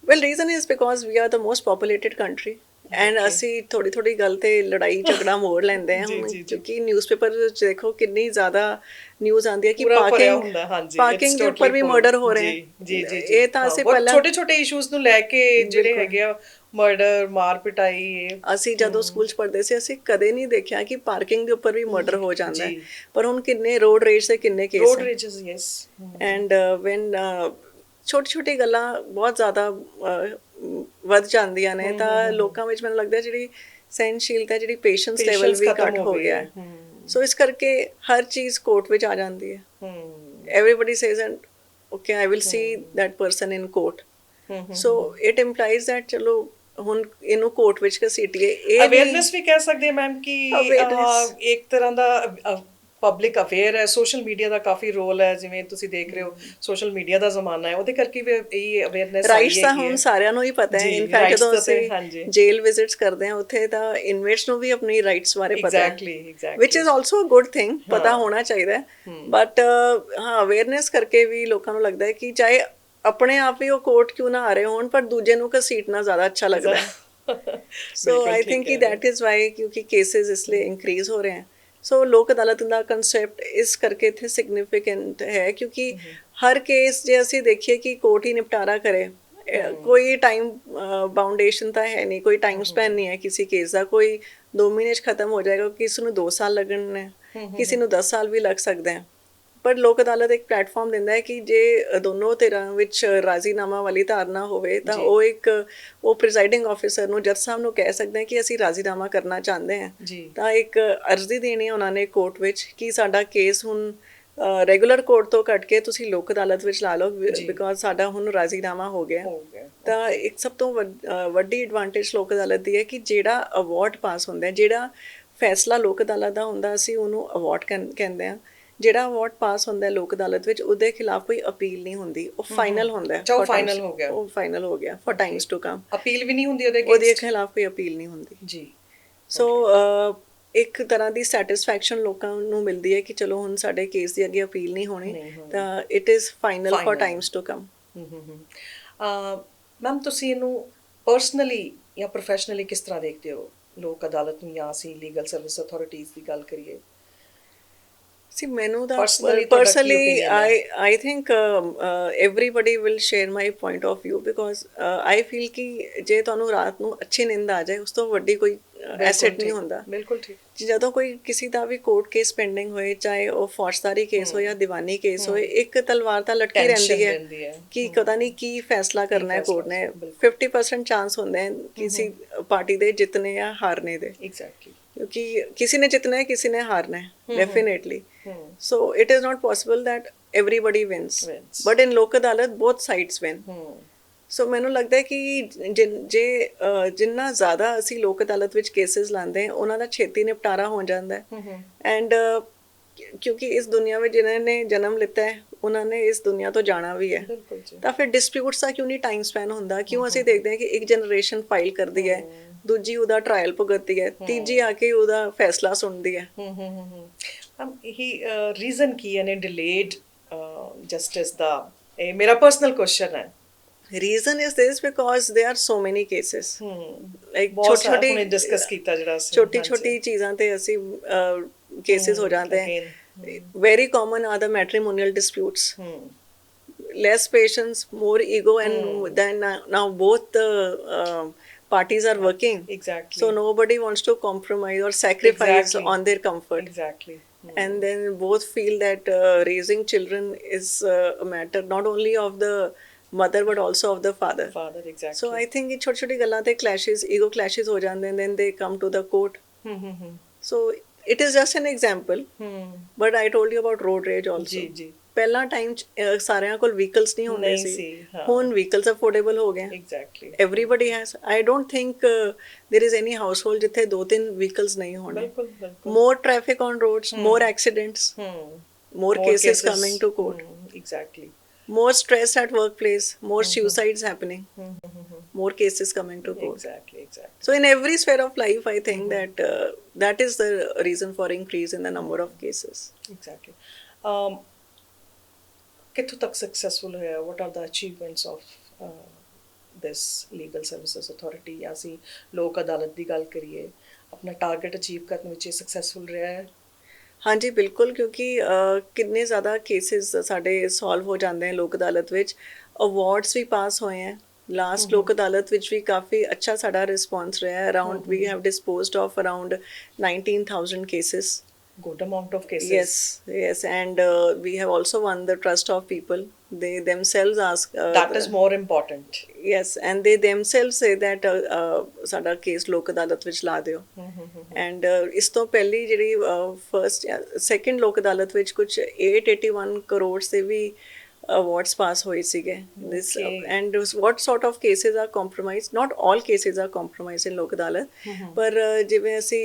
Well, reason is because we are the most populated country. And ਅਸੀਂ ਥੋੜੀ ਗੱਲ ਤੇ ਲੜਾਈ ਝਗੜਾ ਮੋੜ ਲੈਂਦੇ ਹਾਂ ਹੁਣ, ਕਿਉਂਕਿ ਨਿਊਜ਼ਪੇਪਰ ਵਿੱਚ ਦੇਖੋ ਕਿੰਨੀ ਜ਼ਿਆਦਾ ਨਿਊਜ਼ ਆਉਂਦੀ ਹੈ ਕਿ ਪਾਰਕਿੰਗ ਦੇ ਉੱਪਰ ਵੀ ਮਰਡਰ ਹੋ ਰਹੇ ਹੈ। ਇਹ ਤਾਂ ਅਸੀਂ ਪਹਿਲਾਂ ਛੋਟੇ ਇਸ਼ੂਜ਼ ਨੂੰ ਲੈ ਕੇ ਜਿਹੜੇ ਹੈਗੇ ਆ, ਮਰਡਰ, ਮਾਰ ਪਿਟਾਈ। ਅਸੀਂ ਜਦੋਂ ਸਕੂਲ 'ਚ ਪੜ੍ਹਦੇ ਸੀ ਅਸੀਂ ਕਦੇ ਨਹੀਂ ਦੇਖਿਆ ਕਿ ਪਾਰਕਿੰਗ ਦੇ ਉੱਪਰ ਵੀ ਮਰਡਰ ਹੋ ਜਾਂਦਾ ਹੈ, ਪਰ ਹੁਣ ਕਿੰਨੇ ਰੋਡ ਰੇਜ ਦੇ ਕਿੰਨੇ case road rages. Yes. And when ਛੋਟੀ ਗੱਲਾਂ ਬਹੁਤ ਜ਼ਿਆਦਾ ਵੱਧ ਜਾਂਦੀਆਂ ਨੇ ਤਾਂ ਲੋਕਾਂ ਵਿੱਚ ਮੈਨੂੰ ਲੱਗਦਾ ਜਿਹੜੀ ਸਹਿਨਸ਼ੀਲਤਾ, ਜਿਹੜੀ ਪੇਸ਼ੈਂਸ ਲੈਵਲ ਵੀ ਘੱਟ ਹੋ ਗਿਆ। ਸੋ ਇਸ ਕਰਕੇ ਹਰ ਚੀਜ਼ ਕੋਰਟ ਵਿੱਚ ਆ ਜਾਂਦੀ ਹੈ। Everybody says and okay I will see that person in court, so it employees that ਚਲੋ ਹੁਣ ਇਹਨੂੰ ਕੋਰਟ ਵਿੱਚ ਘਸੀਟੀਏ। ਇਹ ਅਵੇਅਰਨੈਸ ਵੀ ਕਹਿ ਸਕਦੇ ਮੈਮ ਕਿ ਇੱਕ ਤਰ੍ਹਾਂ ਦਾ ਪਬਲਿਕ ਅਵੇਅਰ ਹੈ। ਸੋਸ਼ਲ ਮੀਡੀਆ ਦਾ ਕਾਫੀ ਰੋਲ ਹੈ, ਜਿਵੇਂ ਤੁਸੀਂ ਦੇਖ ਰਹੇ ਹੋ ਸੋਸ਼ਲ ਮੀਡੀਆ ਦਾ ਜ਼ਮਾਨਾ ਹੈ, ਉਹਦੇ ਕਰਕੇ ਵੀ ਇਹ ਅਵੇਅਰਨੈਸ ਰਾਈਟਸ ਤਾਂ ਹੁਣ ਸਾਰਿਆਂ ਨੂੰ ਹੀ ਪਤਾ ਹੈ। ਇਨਫੈਕਟ ਜਦੋਂ ਅਸੀਂ ਜੇਲ ਵਿਜ਼ਿਟਸ ਕਰਦੇ ਹਾਂ ਉੱਥੇ ਤਾਂ ਇਨਵੇਟਸ ਨੂੰ ਵੀ ਆਪਣੀ ਰਾਈਟਸ ਬਾਰੇ ਪਤਾ ਹੈ, which is also a good thing, ਪਤਾ ਹੋਣਾ ਚਾਹੀਦਾ ਹੈ। ਬਟ ਹਾਂ, ਅਵੇਅਰਨੈਸ ਕਰਕੇ ਵੀ ਲੋਕਾਂ ਨੂੰ ਲੱਗਦਾ ਹੈ ਕਿ ਚਾਹੇ ਆਪਣੇ ਆਪ ਹੀ ਉਹ ਕੋਰਟ ਕਿਉਂ ਨਾ ਆ ਰਹੇ ਹੋਣ, ਪਰ ਦੂਜੇ ਨੂੰ ਘਸੀਟਣਾ ਜ਼ਿਆਦਾ ਅੱਛਾ ਲੱਗਦਾ ਹੈ। ਸੋ ਆਈ ਥਿੰਕ ਕਿ ਦੈਟ ਇਜ਼ ਵਾਈ, ਕਿਉਂਕਿ ਕੇਸਿਸ ਇਸ ਲਈ ਇਨਕਰੀਜ਼ ਹੋ ਰਹੇ ਹਨ। ਸੋ ਲੋਕ ਅਦਾਲਤ ਦਾ ਕਨਸੈਪਟ ਇਸ ਕਰਕੇ ਇੱਥੇ ਸਿਗਨੀਫਿਕੈਂਟ ਹੈ ਕਿਉਂਕਿ ਹਰ ਕੇਸ ਜੇ ਅਸੀਂ ਦੇਖੀਏ ਕਿ ਕੋਰਟ ਹੀ ਨਿਪਟਾਰਾ ਕਰੇ, ਕੋਈ ਟਾਈਮ ਬਾਉਂਡੇਸ਼ਨ ਤਾਂ ਹੈ ਨਹੀਂ, ਕੋਈ ਟਾਈਮ ਸਪੈਨ ਨਹੀਂ ਹੈ ਕਿਸੇ ਕੇਸ ਦਾ, ਕੋਈ 2 ਮਹੀਨੇ 'ਚ ਖਤਮ ਹੋ ਜਾਏਗਾ, ਕਿਸੇ ਨੂੰ 2 ਸਾਲ ਲੱਗਣ ਨੇ, ਕਿਸੇ ਨੂੰ 10 ਸਾਲ ਵੀ ਲੱਗ ਸਕਦੇ ਹੈ। ਪਰ ਲੋਕ ਅਦਾਲਤ ਇੱਕ ਪਲੇਟਫਾਰਮ ਦਿੰਦਾ ਹੈ ਕਿ ਜੇ ਦੋਨੋਂ ਧਿਰਾਂ ਵਿੱਚ ਰਾਜ਼ੀਨਾਮਾ ਵਾਲੀ ਧਾਰਨਾ ਹੋਵੇ ਤਾਂ ਉਹ ਪ੍ਰੀਜ਼ਾਈਡਿੰਗ ਆਫਿਸਰ ਨੂੰ, ਜੱਜ ਸਾਹਿਬ ਨੂੰ ਕਹਿ ਸਕਦੇ ਕਿ ਅਸੀਂ ਰਾਜ਼ੀਨਾਮਾ ਕਰਨਾ ਚਾਹੁੰਦੇ ਹਾਂ, ਤਾਂ ਇੱਕ ਅਰਜ਼ੀ ਦੇਣੀ ਉਹਨਾਂ ਨੇ ਕੋਰਟ ਵਿੱਚ ਕਿ ਸਾਡਾ ਕੇਸ ਹੁਣ ਰੈਗੂਲਰ ਕੋਰਟ ਤੋਂ ਕੱਟ ਕੇ ਤੁਸੀਂ ਲੋਕ ਅਦਾਲਤ ਵਿੱਚ ਲਾ ਲਓ, ਬਿਕੋਜ਼ ਸਾਡਾ ਹੁਣ ਰਾਜ਼ੀਨਾਮਾ ਹੋ ਗਿਆ। ਤਾਂ ਇੱਕ ਸਭ ਤੋਂ ਵੱਡੀ ਐਡਵਾਂਟੇਜ ਲੋਕ ਅਦਾਲਤ ਦੀ ਹੈ ਕਿ ਜਿਹੜਾ ਅਵਾਰਡ ਪਾਸ ਹੁੰਦਾ, ਜਿਹੜਾ ਫੈਸਲਾ ਲੋਕ ਅਦਾਲਤ ਦਾ ਹੁੰਦਾ, ਅਸੀਂ ਉਹਨੂੰ ਅਵਾਰਡ ਕਹਿੰਦੇ ਹਾਂ। ਜਿਹੜਾ ਅਵਾਰਡ ਪਾਸ ਹੁੰਦਾ ਲੋਕ ਅਦਾਲਤ ਵਿੱਚ, ਉਹਦੇ ਖਿਲਾਫ ਕੋਈ ਅਪੀਲ ਨਹੀਂ ਹੁੰਦੀ, ਉਹ ਫਾਈਨਲ ਹੁੰਦਾ ਹੈ। ਉਹ ਫਾਈਨਲ ਹੋ ਗਿਆ, ਉਹ ਫਾਈਨਲ ਹੋ ਗਿਆ ਫॉर ਟਾਈਮਸ ਟੂ ਕਮ। ਅਪੀਲ ਵੀ ਨਹੀਂ ਹੁੰਦੀ ਉਹਦੇ ਖਿਲਾਫ ਕੋਈ ਅਪੀਲ ਨਹੀਂ ਹੁੰਦੀ ਜੀ। ਸੋ ਇੱਕ ਤਰ੍ਹਾਂ ਦੀ ਸੈਟਿਸਫੈਕਸ਼ਨ ਲੋਕਾਂ ਨੂੰ ਮਿਲਦੀ ਹੈ ਕਿ ਚਲੋ ਹੁਣ ਸਾਡੇ ਕੇਸ ਦੀ ਅੱਗੇ ਅਪੀਲ ਨਹੀਂ ਹੋਣੀ, ਤਾਂ it is final for times to come. Ma'am ਤੁਸੀਂ ਇਹਨੂੰ ਪਰਸਨਲੀ ਜਾਂ ਪ੍ਰੋਫੈਸ਼ਨਲੀ ਕਿਸ ਤਰ੍ਹਾਂ ਦੇਖਦੇ ਹੋ, ਲੋਕ ਅਦਾਲਤ ਨੂੰ, ਜਾਂ ਅਸੀਂ ਲੀਗਲ ਸਰਵਿਸ ਅਥਾਰਟੀਜ਼ ਦੀ ਗੱਲ ਕਰੀਏ? See, ਮੈਨੂੰ ਤਾਂ personally I think everybody will share my point of view because I feel ਕਿ ਜੇ ਤੁਹਾਨੂੰ ਰਾਤ ਨੂੰ ਅੱਛੀ ਨੀਂਦ ਆ ਜਾਏ, ਉਸ ਤੋਂ ਵੱਡੀ ਕੋਈ ਐਸੈਟ ਨਹੀਂ ਹੁੰਦਾ। ਬਿਲਕੁਲ ਠੀਕ। ਜਦੋਂ ਕੋਈ ਕਿਸੇ ਦਾ ਵੀ ਕੋਰਟ ਕੇਸ ਪੈਂਡਿੰਗ ਹੋਏ, ਚਾਹੇ ਉਹ ਫੌਜਦਾਰੀ ਕੇਸ ਹੋਏ ਜਾਂ ਦੀਵਾਨੀ ਕੇਸ ਹੋਏ, ਇੱਕ ਤਲਵਾਰ ਤਾਂ ਲਟਕੀ ਰਹਿੰਦੀ ਹੈ ਕਿ ਪਤਾ ਨਹੀਂ ਕੀ ਫੈਸਲਾ ਕਰਨਾ ਹੈ ਕੋਰਟ ਨੇ। 50% ਚਾਂਸ ਹੁੰਦੇ ਹਨ ਕਿਸੇ ਪਾਰਟੀ ਦੇ ਜਿੱਤਨੇ ਜਾਂ ਹਾਰਨੇ ਦੇ। ਐਗਜ਼ੈਕਟਲੀ। ਕਿਉਂਕਿ ਕਿਸੇ ਨੇ ਜਿੱਤਣਾ ਹੈ, ਕਿਸੇ ਨੇ ਹਾਰਨਾ ਹੈ, definitely. So it is not possible that everybody wins, but in ਲੋਕ ਅਦਾਲਤ both sides win. ਸੋ ਮੈਨੂੰ ਲੱਗਦਾ ਹੈ ਕਿ ਜਿੰਨਾ ਜ਼ਿਆਦਾ ਅਸੀਂ ਲੋਕ ਅਦਾਲਤ ਵਿੱਚ ਕੇਸਿਸ ਲਾਉਂਦੇ ਹਾਂ, ਉਹਨਾਂ ਦਾ ਛੇਤੀ ਨਿਪਟਾਰਾ ਹੋ ਜਾਂਦਾ ਹੈ। ਐਂਡ ਕਿਉਂਕਿ ਇਸ ਦੁਨੀਆ ਵਿੱਚ ਜਿਨ੍ਹਾਂ ਨੇ ਜਨਮ ਲਿੱਤਾ ਹੈ, ਉਹਨਾਂ ਨੇ ਇਸ ਦੁਨੀਆ ਤੋਂ ਜਾਣਾ ਵੀ ਹੈ, ਤਾਂ ਫਿਰ ਡਿਸਪਿਊਟਸ ਦਾ ਕਿਉਂ ਨਹੀਂ ਟਾਈਮ ਸਪੈਨ ਹੁੰਦਾ? ਕਿਉਂ ਅਸੀਂ ਦੇਖਦੇ ਹਾਂ ਕਿ ਇੱਕ ਜਨਰੇਸ਼ਨ ਫਾਈਲ ਕਰਦੀ ਹੈ, ਦੂਜੀ ਉਹਦਾ ਟ੍ਰਾਇਲ ਭੁਗਤਦੀ ਹੈ, ਤੀਜੀ ਆ ਕੇ ਉਹਦਾ ਫੈਸਲਾ ਸੁਣਦੀ ਹੈ। ਇਹੀ ਰੀਜ਼ਨ ਕੀ ਹੈ ਨੇ ਡਿਲੇਡ ਜਸਟਿਸ ਦਾ? ਇਹ ਮੇਰਾ ਪਰਸਨਲ ਕੁਐਸਚਨ ਹੈ। Reason is this because there are so many cases. Like छोटी चीज़ां ते ਅਸੀਂ cases हो जाते हैं. Very common are the matrimonial disputes. Less patience, more ego, and then now both the parties are working. Exactly. So nobody wants to compromise or sacrifice on their comfort. Exactly. And then both feel that raising children is a matter not only of the mother but also of the father. Exactly. So I think it छोटी ਗੱਲਾਂ ਤੇ clashes, ego clashes ਹੋ ਜਾਂਦੇ, and then they come to the court. So it is just an example. But I told you about road rage also. ਜੀ ਪਹਿਲਾਂ time ਸਾਰਿਆਂ ਕੋਲ vehicles ਨਹੀਂ ਹੁੰਦੇ ਸੀ, ਹੁਣ ਵਹੀਕਲਸ ਅਫੋਰਡੇਬਲ ਹੋ ਗਏ। Exactly. Everybody has. I don't think there is any household ਜਿੱਥੇ 2-3 ਵਹੀਕਲਸ ਨਹੀਂ ਹੋਣੇ। more traffic on roads, more accidents, more cases coming to court. Exactly. More stress at workplace, more suicides happening, more cases coming to court. Exactly. So in every sphere of life, I think that that is the reason for increase in the number of cases. Exactly. ਕਿੱਥੋਂ ਤੱਕ successful ਹੋਇਆ? What are the achievements of this legal services authority? ਜਾਂ ਅਸੀਂ ਲੋਕ ਅਦਾਲਤ ਦੀ ਗੱਲ ਕਰੀਏ, ਆਪਣਾ ਟਾਰਗੇਟ ਅਚੀਵ ਕਰਨ ਵਿੱਚ ਇਹ ਸਕਸੈਸਫੁਲ ਰਿਹਾ ਹੈ? ਹਾਂਜੀ ਬਿਲਕੁਲ, ਕਿਉਂਕਿ ਕਿੰਨੇ ਜ਼ਿਆਦਾ ਕੇਸਿਸ ਸਾਡੇ ਸੋਲਵ ਹੋ ਜਾਂਦੇ ਹਨ ਲੋਕ ਅਦਾਲਤ ਵਿੱਚ। ਅਵਾਰਡਸ ਵੀ ਪਾਸ ਹੋਏ ਹੈ ਲਾਸਟ ਲੋਕ ਅਦਾਲਤ ਵਿੱਚ ਵੀ। ਕਾਫੀ ਅੱਛਾ ਸਾਡਾ ਰਿਸਪੌਂਸ ਰਿਹਾ ਹੈ। Around we have disposed of around 19,000 cases. Good amount of cases. Yes, and we have also won the trust of people. They themselves ask. That is more important. Yes, and they themselves say that ਸਾਡਾ case ਲੋਕ ਅਦਾਲਤ ਵਿੱਚ ਲਾ ਦਿਓ। And ਇਸ ਤੋਂ ਪਹਿਲੀ ਜਿਹੜੀ ਫਰਸਟ ਸੈਕਿੰਡ ਲੋਕ ਅਦਾਲਤ ਵਿੱਚ ਕੁਝ 881 ਕਰੋੜ ਦੇ ਵੀ awards pass ਹੋਏ ਸੀਗੇ। This and what sort of cases are compromised? Not all cases are compromised in ਲੋਕ ਅਦਾਲਤ, ਪਰ ਜਿਵੇਂ ਅਸੀਂ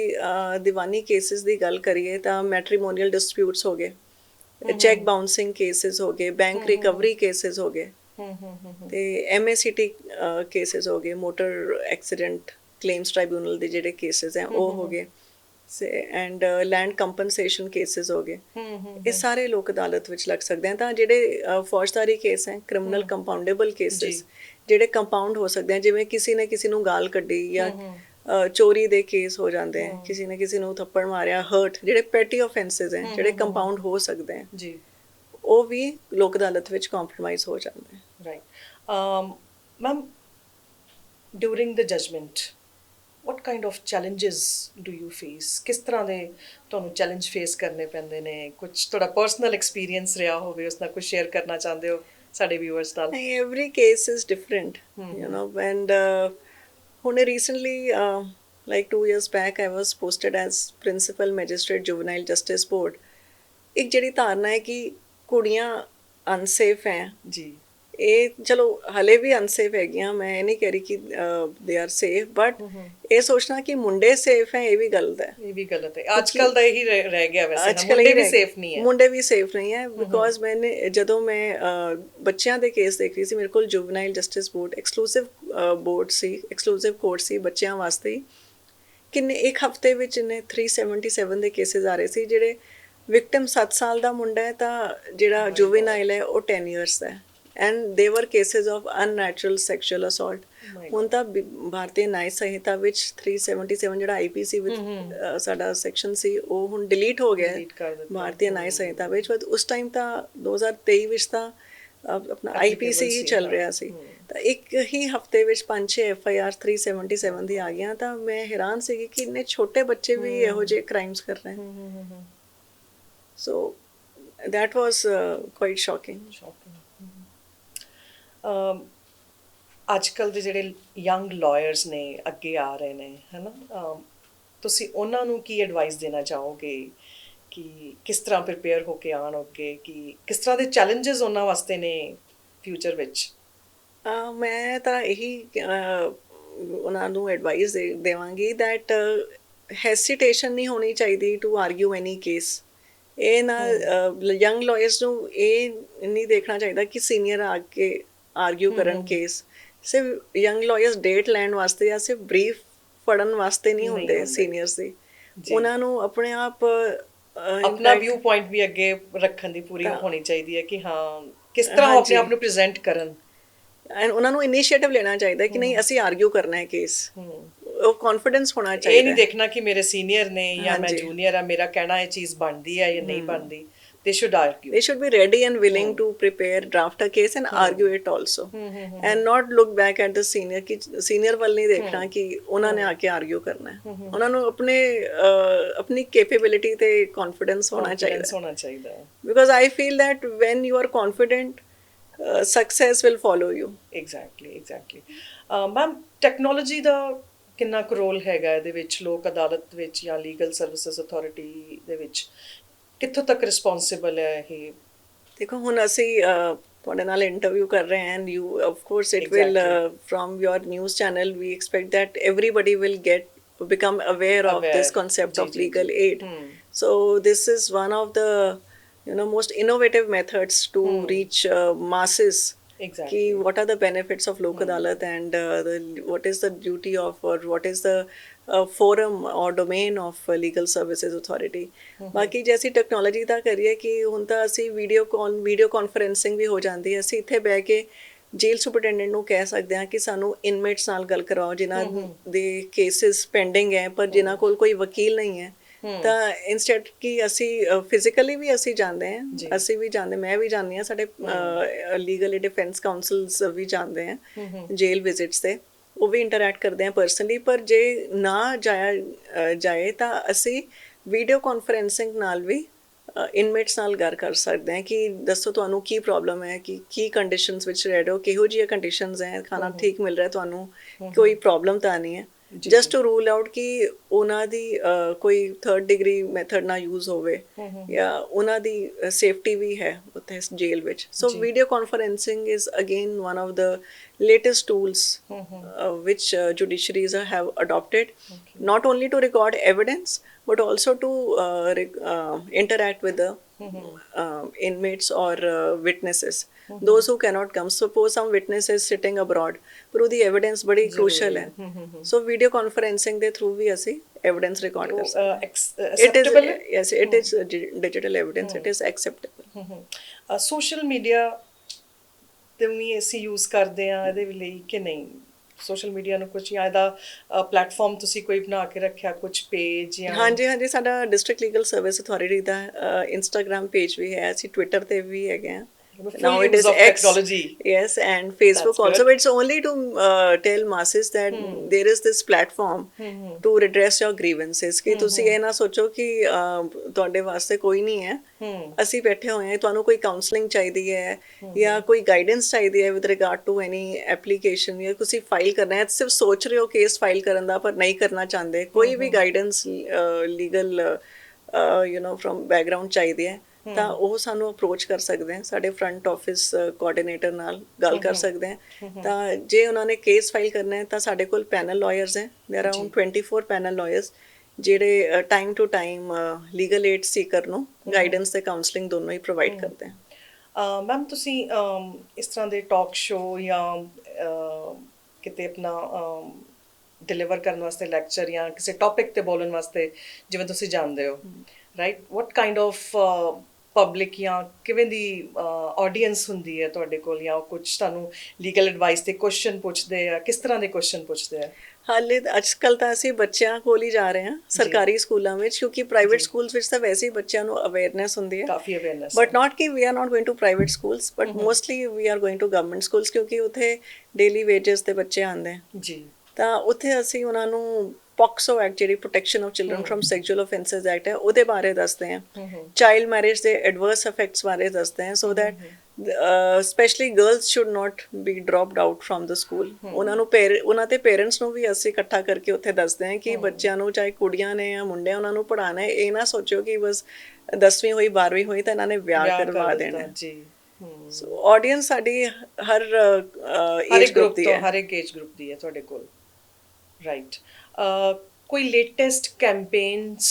ਦੀਵਾਨੀ cases ਦੀ ਗੱਲ ਕਰੀਏ ਤਾਂ ਮੈਟਰੀਮੋਨੀਅਲ ਡਿਸਪਿਊਟਸ ਹੋ ਗਏ, ਚੈੱਕ ਬਾਉਂਸਿੰਗ cases ਹੋ ਗਏ, ਬੈਂਕ ਰਿਕਵਰੀ cases ਹੋ ਗਏ, ਤੇ MACT cases ਹੋ ਗਏ, ਮੋਟਰ ਐਕਸੀਡੈਂਟ ਕਲੇਮਸ ਟ੍ਰਾਈਬਿਊਨਲ ਦੇ ਜਿਹੜੇ cases ਹੈ ਉਹ ਹੋ ਗਏ, ਐਂਡ ਲੈਂਡ ਕੰਪਨਸੇਸ਼ਨ ਕੇਸਿਸ ਹੋ ਗਏ। ਇਹ ਸਾਰੇ ਲੋਕ ਅਦਾਲਤ ਵਿੱਚ ਲੱਗ ਸਕਦੇ ਹਨ। ਤਾਂ ਜਿਹੜੇ ਫੌਜਦਾਰੀ ਕੇਸ ਹੈ, ਕ੍ਰਿਮੀਨਲ ਕੰਪਾਊਂਡੇਬਲ ਕੇਸਿਸ ਜਿਹੜੇ ਕੰਪਾਊਂਡ ਹੋ ਸਕਦੇ ਹਨ, ਜਿਵੇਂ ਕਿਸੇ ਨੇ ਕਿਸੇ ਨੂੰ ਗਾਲ ਕੱਢੀ ਜਾਂ ਚੋਰੀ ਦੇ ਕੇਸ ਹੋ ਜਾਂਦੇ ਹੈ, ਕਿਸੇ ਨੇ ਕਿਸੇ ਨੂੰ ਥੱਪੜ ਮਾਰਿਆ, ਹਰਟ, ਜਿਹੜੇ ਪੈਟੀ ਆਫੈਂਸਿਸ ਹੈ ਜਿਹੜੇ ਕੰਪਾਊਂਡ ਹੋ ਸਕਦੇ ਹੈ ਜੀ, ਉਹ ਵੀ ਲੋਕ ਅਦਾਲਤ ਵਿੱਚ ਕੰਪਰੋਮਾਈਜ਼ ਹੋ ਜਾਂਦੇ ਹੈ। Right ma'am, during the judgment what kind of challenges do you face? ਕਿਸ ਤਰ੍ਹਾਂ ਦੇ ਤੁਹਾਨੂੰ ਚੈਲੰਜ ਫੇਸ ਕਰਨੇ ਪੈਂਦੇ ਨੇ? ਕੁਝ ਤੁਹਾਡਾ ਪਰਸਨਲ ਐਕਸਪੀਰੀਅੰਸ ਰਿਹਾ ਹੋਵੇ, ਉਸ ਨਾਲ ਕੁਝ ਸ਼ੇਅਰ ਕਰਨਾ ਚਾਹੁੰਦੇ ਹੋ ਸਾਡੇ ਵਿਊਅਰਸ ਨਾਲ? Every case is different, you know, and ਹੁਣ recently like 2 years back I was posted as principal magistrate juvenile justice board. ਇੱਕ ਜਿਹੜੀ ਧਾਰਨਾ ਹੈ ਕਿ ਕੁੜੀਆਂ ਅਨਸੇਫ ਹੈ ਜੀ, ਇਹ ਚਲੋ ਹਲੇ ਵੀ ਅਨਸੇਫ ਹੈਗੀਆਂ, ਮੈਂ ਇਹ ਨਹੀਂ ਕਹਿ ਰਹੀ ਕਿ ਦੇ ਆਰ ਸੇਫ, ਬਟ ਇਹ ਸੋਚਣਾ ਕਿ ਮੁੰਡੇ ਸੇਫ ਹੈ ਇਹ ਵੀ ਗਲਤ ਹੈ। ਇਹ ਵੀ ਗਲਤ ਹੈ। ਅੱਜ ਕੱਲ ਦਾ ਇਹੀ ਰਹਿ ਗਿਆ ਵੈਸੇ, ਮੁੰਡੇ ਵੀ ਸੇਫ ਨਹੀਂ ਹੈ। ਮੁੰਡੇ ਵੀ ਸੇਫ ਨਹੀਂ ਹੈ, ਬਿਕੋਜ਼ ਜਦੋਂ ਮੈਂ ਬੱਚਿਆਂ ਦੇ ਕੇਸ ਦੇਖ ਰਹੀ ਸੀ, ਮੇਰੇ ਕੋਲ juvenile justice board exclusive board ਸੀ, ਐਕਸਕਲੂਸਿਵ ਕੋਰਟ ਸੀ ਬੱਚਿਆਂ ਵਾਸਤੇ। ਕਿੰਨੇ ਇੱਕ ਹਫ਼ਤੇ ਵਿੱਚ ਇਹਨੇ 377 ਦੇ ਕੇਸਿਸ ਆ ਰਹੇ ਸੀ। ਜਿਹੜੇ ਵਿਕਟਿਮ 7 ਸਾਲ ਦਾ ਮੁੰਡਾ ਹੈ ਤਾਂ ਜਿਹੜਾ ਜੁਵਨਾਈਲ ਹੈ ਉਹ 10 years ਦਾ ਹੈ। and they were cases of unnatural sexual assault. ਹੁਣ ਤਾਂ ਭਾਰਤੀ ਨਿਆਂ ਸੰਹਿਤਾ ਵਿੱਚ 377 ਜਿਹੜਾ IPC ਵਿੱਚ ਸਾਡਾ ਸੈਕਸ਼ਨ ਸੀ ਉਹ ਹੁਣ ਡਿਲੀਟ ਹੋ ਗਿਆ ਭਾਰਤੀ ਨਿਆਂ ਸੰਹਿਤਾ ਵਿੱਚ, ਬਟ ਉਸ ਟਾਈਮ ਤਾਂ 2023 ਵਿੱਚ ਤਾਂ ਆਪਣਾ IPC ਹੀ ਚੱਲ ਰਿਹਾ ਸੀ। ਤਾਂ ਇੱਕ ਹੀ ਹਫਤੇ ਵਿੱਚ 5-6 FIR 377 ਦੀ ਆ ਗਈਆਂ ਤਾਂ ਮੈਂ ਹੈਰਾਨ ਸੀਗੀ ਕਿ ਇੰਨੇ ਛੋਟੇ ਬੱਚੇ ਵੀ ਇਹੋ ਜਿਹੇ ਕ੍ਰਾਈਮਸ ਕਰ ਰਹੇ ਹਨ ਸੋ that was quite shocking. ਅੱਜ ਕੱਲ੍ਹ ਦੇ ਜਿਹੜੇ ਯੰਗ ਲਾਇਰਸ ਨੇ ਅੱਗੇ ਆ ਰਹੇ ਨੇ ਹੈ ਨਾ, ਤੁਸੀਂ ਉਹਨਾਂ ਨੂੰ ਕੀ ਐਡਵਾਈਸ ਦੇਣਾ ਚਾਹੋਗੇ ਕਿ ਕਿਸ ਤਰ੍ਹਾਂ ਪ੍ਰਿਪੇਅਰ ਹੋ ਕੇ ਆਉਣ ਅੱਗੇ, ਕਿ ਕਿਸ ਤਰ੍ਹਾਂ ਦੇ ਚੈਲੰਜਸ ਉਹਨਾਂ ਵਾਸਤੇ ਨੇ ਫਿਊਚਰ ਵਿੱਚ? ਮੈਂ ਤਾਂ ਇਹੀ ਉਹਨਾਂ ਨੂੰ ਐਡਵਾਈਸ ਦੇਵਾਂਗੀ ਦੈਟ ਹੈਸੀਟੇਸ਼ਨ ਨਹੀਂ ਹੋਣੀ ਚਾਹੀਦੀ ਟੂ ਆਰਗਿਊ ਐਨੀ ਕੇਸ। ਇਹ ਨਾ ਯੰਗ ਲਾਇਰਸ ਨੂੰ ਇਹ ਨਹੀਂ ਦੇਖਣਾ ਚਾਹੀਦਾ ਕਿ ਸੀਨੀਅਰ ਆ ਕੇ ਆਰਗਿਊ ਕਰਨ ਕੇਸ। ਸਿਰਫ ਯੰਗ ਲਾਇਰਸ ਡੇਟ ਲੈਣ ਵਾਸਤੇ ਜਾਂ ਸਿਰਫ ਬਰੀਫ ਪੜ੍ਹਨ ਵਾਸਤੇ ਨਹੀਂ ਹੁੰਦੇ ਸੀਨੀਅਰਸ ਦੀ। ਉਹਨਾਂ ਨੂੰ ਆਪਣੇ ਆਪ ਆਪਣਾ ਵਿਊ ਪੁਆਇੰਟ ਵੀ ਅੱਗੇ ਰੱਖਣ ਦੀ ਪੂਰੀ ਹੋਣੀ ਚਾਹੀਦੀ ਹੈ ਕਿ ਹਾਂ ਕਿਸ ਤਰ੍ਹਾਂ ਉਹ ਆਪਣੇ ਆਪ ਨੂੰ ਪ੍ਰੈਜ਼ੈਂਟ ਕਰਨ। ਐਂਡ ਉਹਨਾਂ ਨੂੰ ਇਨੀਸ਼ੀਏਟਿਵ ਲੈਣਾ ਚਾਹੀਦਾ ਕਿ ਨਹੀਂ ਅਸੀਂ ਆਰਗਿਊ ਕਰਨਾ ਹੈ ਕੇਸ। ਉਹ ਕੌਨਫੀਡੈਂਸ ਹੋਣਾ ਚਾਹੀਦਾ। ਇਹ ਨਹੀਂ ਦੇਖਣਾ ਕਿ ਮੇਰੇ ਸੀਨੀਅਰ ਨੇ ਜਾਂ ਮੈਂ ਜੂਨੀਅਰ ਆ, ਮੇਰਾ ਕਹਿਣਾ ਇਹ ਚੀਜ਼ ਬਣਦੀ ਹੈ ਜਾਂ ਨਹੀਂ ਬਣਦੀ। They should argue. They should be ready and willing to prepare, draft a case and argue it also. And not look back at the senior कि senior ਵੱਲ ਨਹੀਂ ਦੇਖਣਾ ਕਿ ਉਹਨਾਂ ਨੇ ਆ ਕੇ argue ਕਰਨਾ ਹੈ। ਉਹਨਾਂ ਨੂੰ ਆਪਣੀ capability ਤੇ confidence ਹੋਣਾ ਚਾਹੀਦਾ ਹੈ। Because I feel that when you are confident, success will follow you. Exactly. Ma'am, technology ਦਾ ਕਿੰਨਾ ਕੁ ਰੋਲ ਹੈਗਾ ਇਹਦੇ ਵਿੱਚ, ਲੋਕ ਅਦਾਲਤ ਵਿੱਚ ਜਾਂ ਲੀਗਲ ਸਰਵਿਸਿਜ਼ ਅਥਾਰਟੀ ਦੇ ਵਿੱਚ? ਕਿੱਥੋਂ ਤੱਕ ਰਿਸਪੌਂਸਿਬਲ ਹੈ ਇਹ? ਦੇਖੋ ਹੁਣ ਅਸੀਂ ਤੁਹਾਡੇ ਨਾਲ ਇੰਟਰਵਿਊ ਕਰ ਰਹੇ ਹਾਂ and you of course it will from your news channel we expect that everybody will get become aware of this concept of legal aid. So this is one of the most innovative methods to reach masses. Exactly. What are the benefits of Lok Adalat and what is the duty of, or what is the forum or domain of legal services authority. ਬਾਕੀ ਜੇ ਅਸੀਂ technology ਦਾ ਕਰੀਏ ਕਿ ਹੁਣ ਤਾਂ ਅਸੀਂ video conferencing ਵੀ ਹੋ ਜਾਂਦੀ ਹੈ। ਅਸੀਂ ਇੱਥੇ ਬਹਿ ਕੇ ਜੇਲ੍ਹ ਸੁਪਰਡੈਂਡੈਂਟ ਨੂੰ ਕਹਿ ਸਕਦੇ ਹਾਂ ਕਿ ਸਾਨੂੰ ਇਨਮੇਟਸ ਨਾਲ ਗੱਲ ਕਰਵਾਓ ਜਿਨ੍ਹਾਂ ਦੇ ਕੇਸਿਸ ਪੈਂਡਿੰਗ ਹੈ ਪਰ ਜਿਨ੍ਹਾਂ ਕੋਲ ਕੋਈ ਵਕੀਲ ਨਹੀਂ ਹੈ। ਤਾਂ ਇੰਸਟੈਡ ਕਿ ਅਸੀਂ ਫਿਜ਼ੀਕਲੀ ਵੀ ਅਸੀਂ ਜਾਂਦੇ ਹਾਂ, ਅਸੀਂ ਵੀ ਜਾਂਦੇ, ਮੈਂ ਵੀ ਜਾਂਦੀ ਹਾਂ, ਸਾਡੇ ਲੀਗਲ ਡਿਫੈਂਸ ਕਾਉਂਸਲਸ ਵੀ ਜਾਂਦੇ ਹਾਂ ਜੇਲ੍ਹ ਵਿਜ਼ਿਟਸ 'ਤੇ, ਉਹ ਵੀ ਇੰਟਰੈਕਟ ਕਰਦੇ ਹਾਂ ਪਰਸਨਲੀ। ਪਰ ਜੇ ਨਾ ਜਾਏ ਤਾਂ ਅਸੀਂ ਵੀਡੀਓ ਕਾਨਫਰੈਂਸਿੰਗ ਨਾਲ ਵੀ ਇਨਮੇਟਸ ਨਾਲ ਗੱਲ ਕਰ ਸਕਦੇ ਹਾਂ ਕਿ ਦੱਸੋ ਤੁਹਾਨੂੰ ਕੀ ਪ੍ਰੋਬਲਮ ਹੈ, ਕਿ ਕੀ ਕੰਡੀਸ਼ਨਸ ਵਿੱਚ ਰਹਿ ਰਹੇ ਹੋ, ਕਿਹੋ ਜਿਹੀਆਂ ਕੰਡੀਸ਼ਨਸ ਹੈ, ਖਾਣਾ ਠੀਕ ਮਿਲ ਰਿਹਾ ਤੁਹਾਨੂੰ, ਕੋਈ ਪ੍ਰੋਬਲਮ ਤਾਂ ਨਹੀਂ ਹੈ। ਜਸਟ ਟੂ ਰੂਲ ਆਊਟ ਕਿ ਉਹਨਾਂ ਦੀ ਕੋਈ ਥਰਡ ਡਿਗਰੀ ਮੈਥਡ ਨਾ ਯੂਜ਼ ਹੋਵੇ ਜਾਂ ਉਹਨਾਂ ਦੀ ਸੇਫਟੀ ਵੀ ਹੈ ਉੱਥੇ ਜੇਲ੍ਹ ਵਿੱਚ। So video conferencing is again one of the latest tools which judiciaries have adopted, not only to record evidence but also to interact with the inmates or witnesses, those who cannot come. Suppose some witness is sitting abroad ਪਰ ਉਹਦੀ evidence ਬੜੀ crucial ਹੈ, so video conferencing ਦੇ through ਵੀ ਅਸੀਂ evidence record ਕਰ ਸਕਦੇ ਹਾਂ। It is, yes, it is digital evidence, it is acceptable. social media ਤੇ ਵੀ ਅਸੀਂ ਯੂਜ਼ ਕਰਦੇ ਹਾਂ ਇਹਦੇ ਲਈ ਕਿ ਨਹੀਂ? ਸੋਸ਼ਲ ਮੀਡੀਆ ਨੂੰ ਕੁਝ ਜਾਂ ਇਹਦਾ ਪਲੇਟਫਾਰਮ ਤੁਸੀਂ ਕੋਈ ਬਣਾ ਕੇ ਰੱਖਿਆ, ਕੁਝ ਪੇਜ ਜਾਂ? ਹਾਂਜੀ, ਸਾਡਾ ਡਿਸਟ੍ਰਿਕਟ ਲੀਗਲ ਸਰਵਿਸ ਅਥਾਰਟੀ ਦਾ ਇੰਸਟਾਗ੍ਰਾਮ ਪੇਜ ਵੀ ਹੈ, ਅਸੀਂ ਟਵਿੱਟਰ ਤੇ ਵੀ ਹੈਗੇ ਹਾਂ। Now it is technology. Yes, and Facebook also. But it's only to tell masses that there is this platform to redress your grievances. ਕਿ ਤੁਸੀਂ ਇਹ ਨਾ ਸੋਚੋ ਕਿ ਤੁਹਾਡੇ ਵਾਸਤੇ ਕੋਈ ਨਹੀਂ ਹੈ, ਅਸੀਂ ਬੈਠੇ ਹੋਏ ਹਾਂ, ਤੁਹਾਨੂੰ ਕੋਈ ਕਾਉਂਸਲਿੰਗ ਚਾਹੀਦੀ ਹੈ ਜਾਂ ਕੋਈ ਗਾਈਡੈਂਸ ਚਾਹੀਦੀ ਹੈ with regard to any application, ਜਾਂ ਤੁਸੀਂ ਫਾਈਲ ਕਰਨਾ ਹੈ, ਸਿਰਫ ਸੋਚ ਰਹੇ ਹੋ ਕੇਸ ਫਾਈਲ ਕਰਨ ਦਾ ਪਰ ਨਹੀਂ ਕਰਨਾ ਚਾਹੁੰਦੇ, ਕੋਈ ਵੀ ਗਾਈਡੈਂਸ ਲੀਗਲ ਫਰੋਮ ਬੈਕਗਰਾਊਂਡ ਚਾਹੀਦੀ ਹੈ ਤਾਂ ਉਹ ਸਾਨੂੰ ਅਪਰੋਚ ਕਰ ਸਕਦੇ ਹੈ, ਸਾਡੇ ਫਰੰਟ ਆਫਿਸ ਕੋਆਰਡੀਨੇਟਰ ਨਾਲ ਗੱਲ ਕਰ ਸਕਦੇ ਹੈ। ਤਾਂ ਜੇ ਉਹਨਾਂ ਨੇ ਕੇਸ ਫਾਈਲ ਕਰਨਾ ਹੈ ਤਾਂ ਸਾਡੇ ਕੋਲ ਪੈਨਲ ਲਾਇਰਸ ਹੈ, ਦੇਰ ਅਰਾਊਂਡ 24 ਪੈਨਲ ਲਾਇਰਸ ਜਿਹੜੇ time to time legal aid seeker ਨੂੰ ਗਾਈਡੈਂਸ ਤੇ ਕਾਉਂਸਲਿੰਗ ਦੋਨੋਂ ਹੀ ਪ੍ਰੋਵਾਈਡ ਕਰਦੇ ਹੈ। ਮੈਮ ਤੁਸੀਂ ਇਸ ਤਰ੍ਹਾਂ ਦੇ ਟਾਕ ਸ਼ੋ ਜਾਂ ਕਿਤੇ ਆਪਣਾ ਡਿਲੀਵਰ ਕਰਨ ਵਾਸਤੇ ਲੈਕਚਰ ਜਾਂ ਕਿਸੇ ਟੌਪਿਕ ਤੇ ਬੋਲਣ ਵਾਸਤੇ ਜਿਵੇਂ ਤੁਸੀਂ ਜਾਣਦੇ ਹੋ, right, what kind of public ਜਾਂ ਕਿਵੇਂ ਦੀ ਆਡੀਅנס ਹੁੰਦੀ ਹੈ ਤੁਹਾਡੇ ਕੋਲ, ਜਾਂ ਕੁਝ ਤੁਹਾਨੂੰ ਲੀਗਲ ਐਡਵਾਈਸ ਤੇ ਕੁਐਸਚਨ ਪੁੱਛਦੇ ਆ, ਕਿਸ ਤਰ੍ਹਾਂ ਦੇ ਕੁਐਸਚਨ ਪੁੱਛਦੇ ਆ? ਹਾਲੇ ਅੱਜ ਕੱਲ੍ਹ ਤਾਂ ਅਸੀਂ ਬੱਚਿਆਂ ਕੋਲ ਹੀ ਜਾ ਰਹੇ ਹਾਂ ਸਰਕਾਰੀ ਸਕੂਲਾਂ ਵਿੱਚ, ਕਿਉਂਕਿ ਪ੍ਰਾਈਵੇਟ ਸਕੂਲਸ ਵਿੱਚ ਤਾਂ ਵੈਸੇ ਹੀ ਬੱਚਿਆਂ ਨੂੰ ਅਵੇਅਰਨੈਸ ਹੁੰਦੀ ਹੈ, ਕਾਫੀ ਅਵੇਅਰਨੈਸ ਬਟ ਨਾਟ ਕਿ we are not going to private schools, but mostly we are going to government schools, ਕਿਉਂਕਿ ਉੱਥੇ ਡੇਲੀ ਵੇਜਸ ਦੇ ਬੱਚੇ ਆਉਂਦੇ ਹੈ। ਜੀ। ਤਾਂ ਉੱਥੇ ਅਸੀਂ ਉਹਨਾਂ ਨੂੰ ਪੋਕਸੋ ਐਕਟ, ਜਿਹੜੀ protection of children from sexual offences act ਹੈ, ਉਹਦੇ ਬਾਰੇ ਦੱਸਦੇ ਹਾਂ। ਚਾਈਲਡ ਮੈਰਿਜ ਦੇ ਐਡਵਰਸ ਇਫੈਕਟਸ ਬਾਰੇ ਦੱਸਦੇ ਹਾਂ, so that specially girls should not be dropped out from the school. ਉਹਨਾਂ ਦੇ ਪੇਰੈਂਟਸ ਨੂੰ ਵੀ ਅਸੀਂ ਇਕੱਠਾ ਕਰਕੇ ਉੱਥੇ ਦੱਸਦੇ ਹਾਂ ਕਿ ਬੱਚਿਆਂ ਨੂੰ, ਚਾਹੇ ਕੁੜੀਆਂ ਨੇ ਜਾਂ ਮੁੰਡੇ, ਉਹਨਾਂ ਨੂੰ ਪੜ੍ਹਾਉਣਾ ਹੈ। ਇਹ ਨਾ ਸੋਚੋ ਕਿ ਬਸ 10ਵੀਂ ਹੋਈ 12ਵੀਂ ਹੋਈ ਤਾਂ ਇਹਨਾਂ ਨੇ ਵਿਆਹ ਕਰਵਾ ਦੇਣਾ। ਜੀ। ਸੋ ਆਡੀਅנס ਸਾਡੀ ਹਰ ਏਜ ਗਰੁੱਪ ਦੀ ਹੈ, ਹਰ ਇੱਕ ਏਜ ਗਰੁੱਪ ਦੀ ਹੈ ਤੁਹਾਡੇ ਕੋਲ, ਰਾਈਟ। ਕੋਈ latest campaigns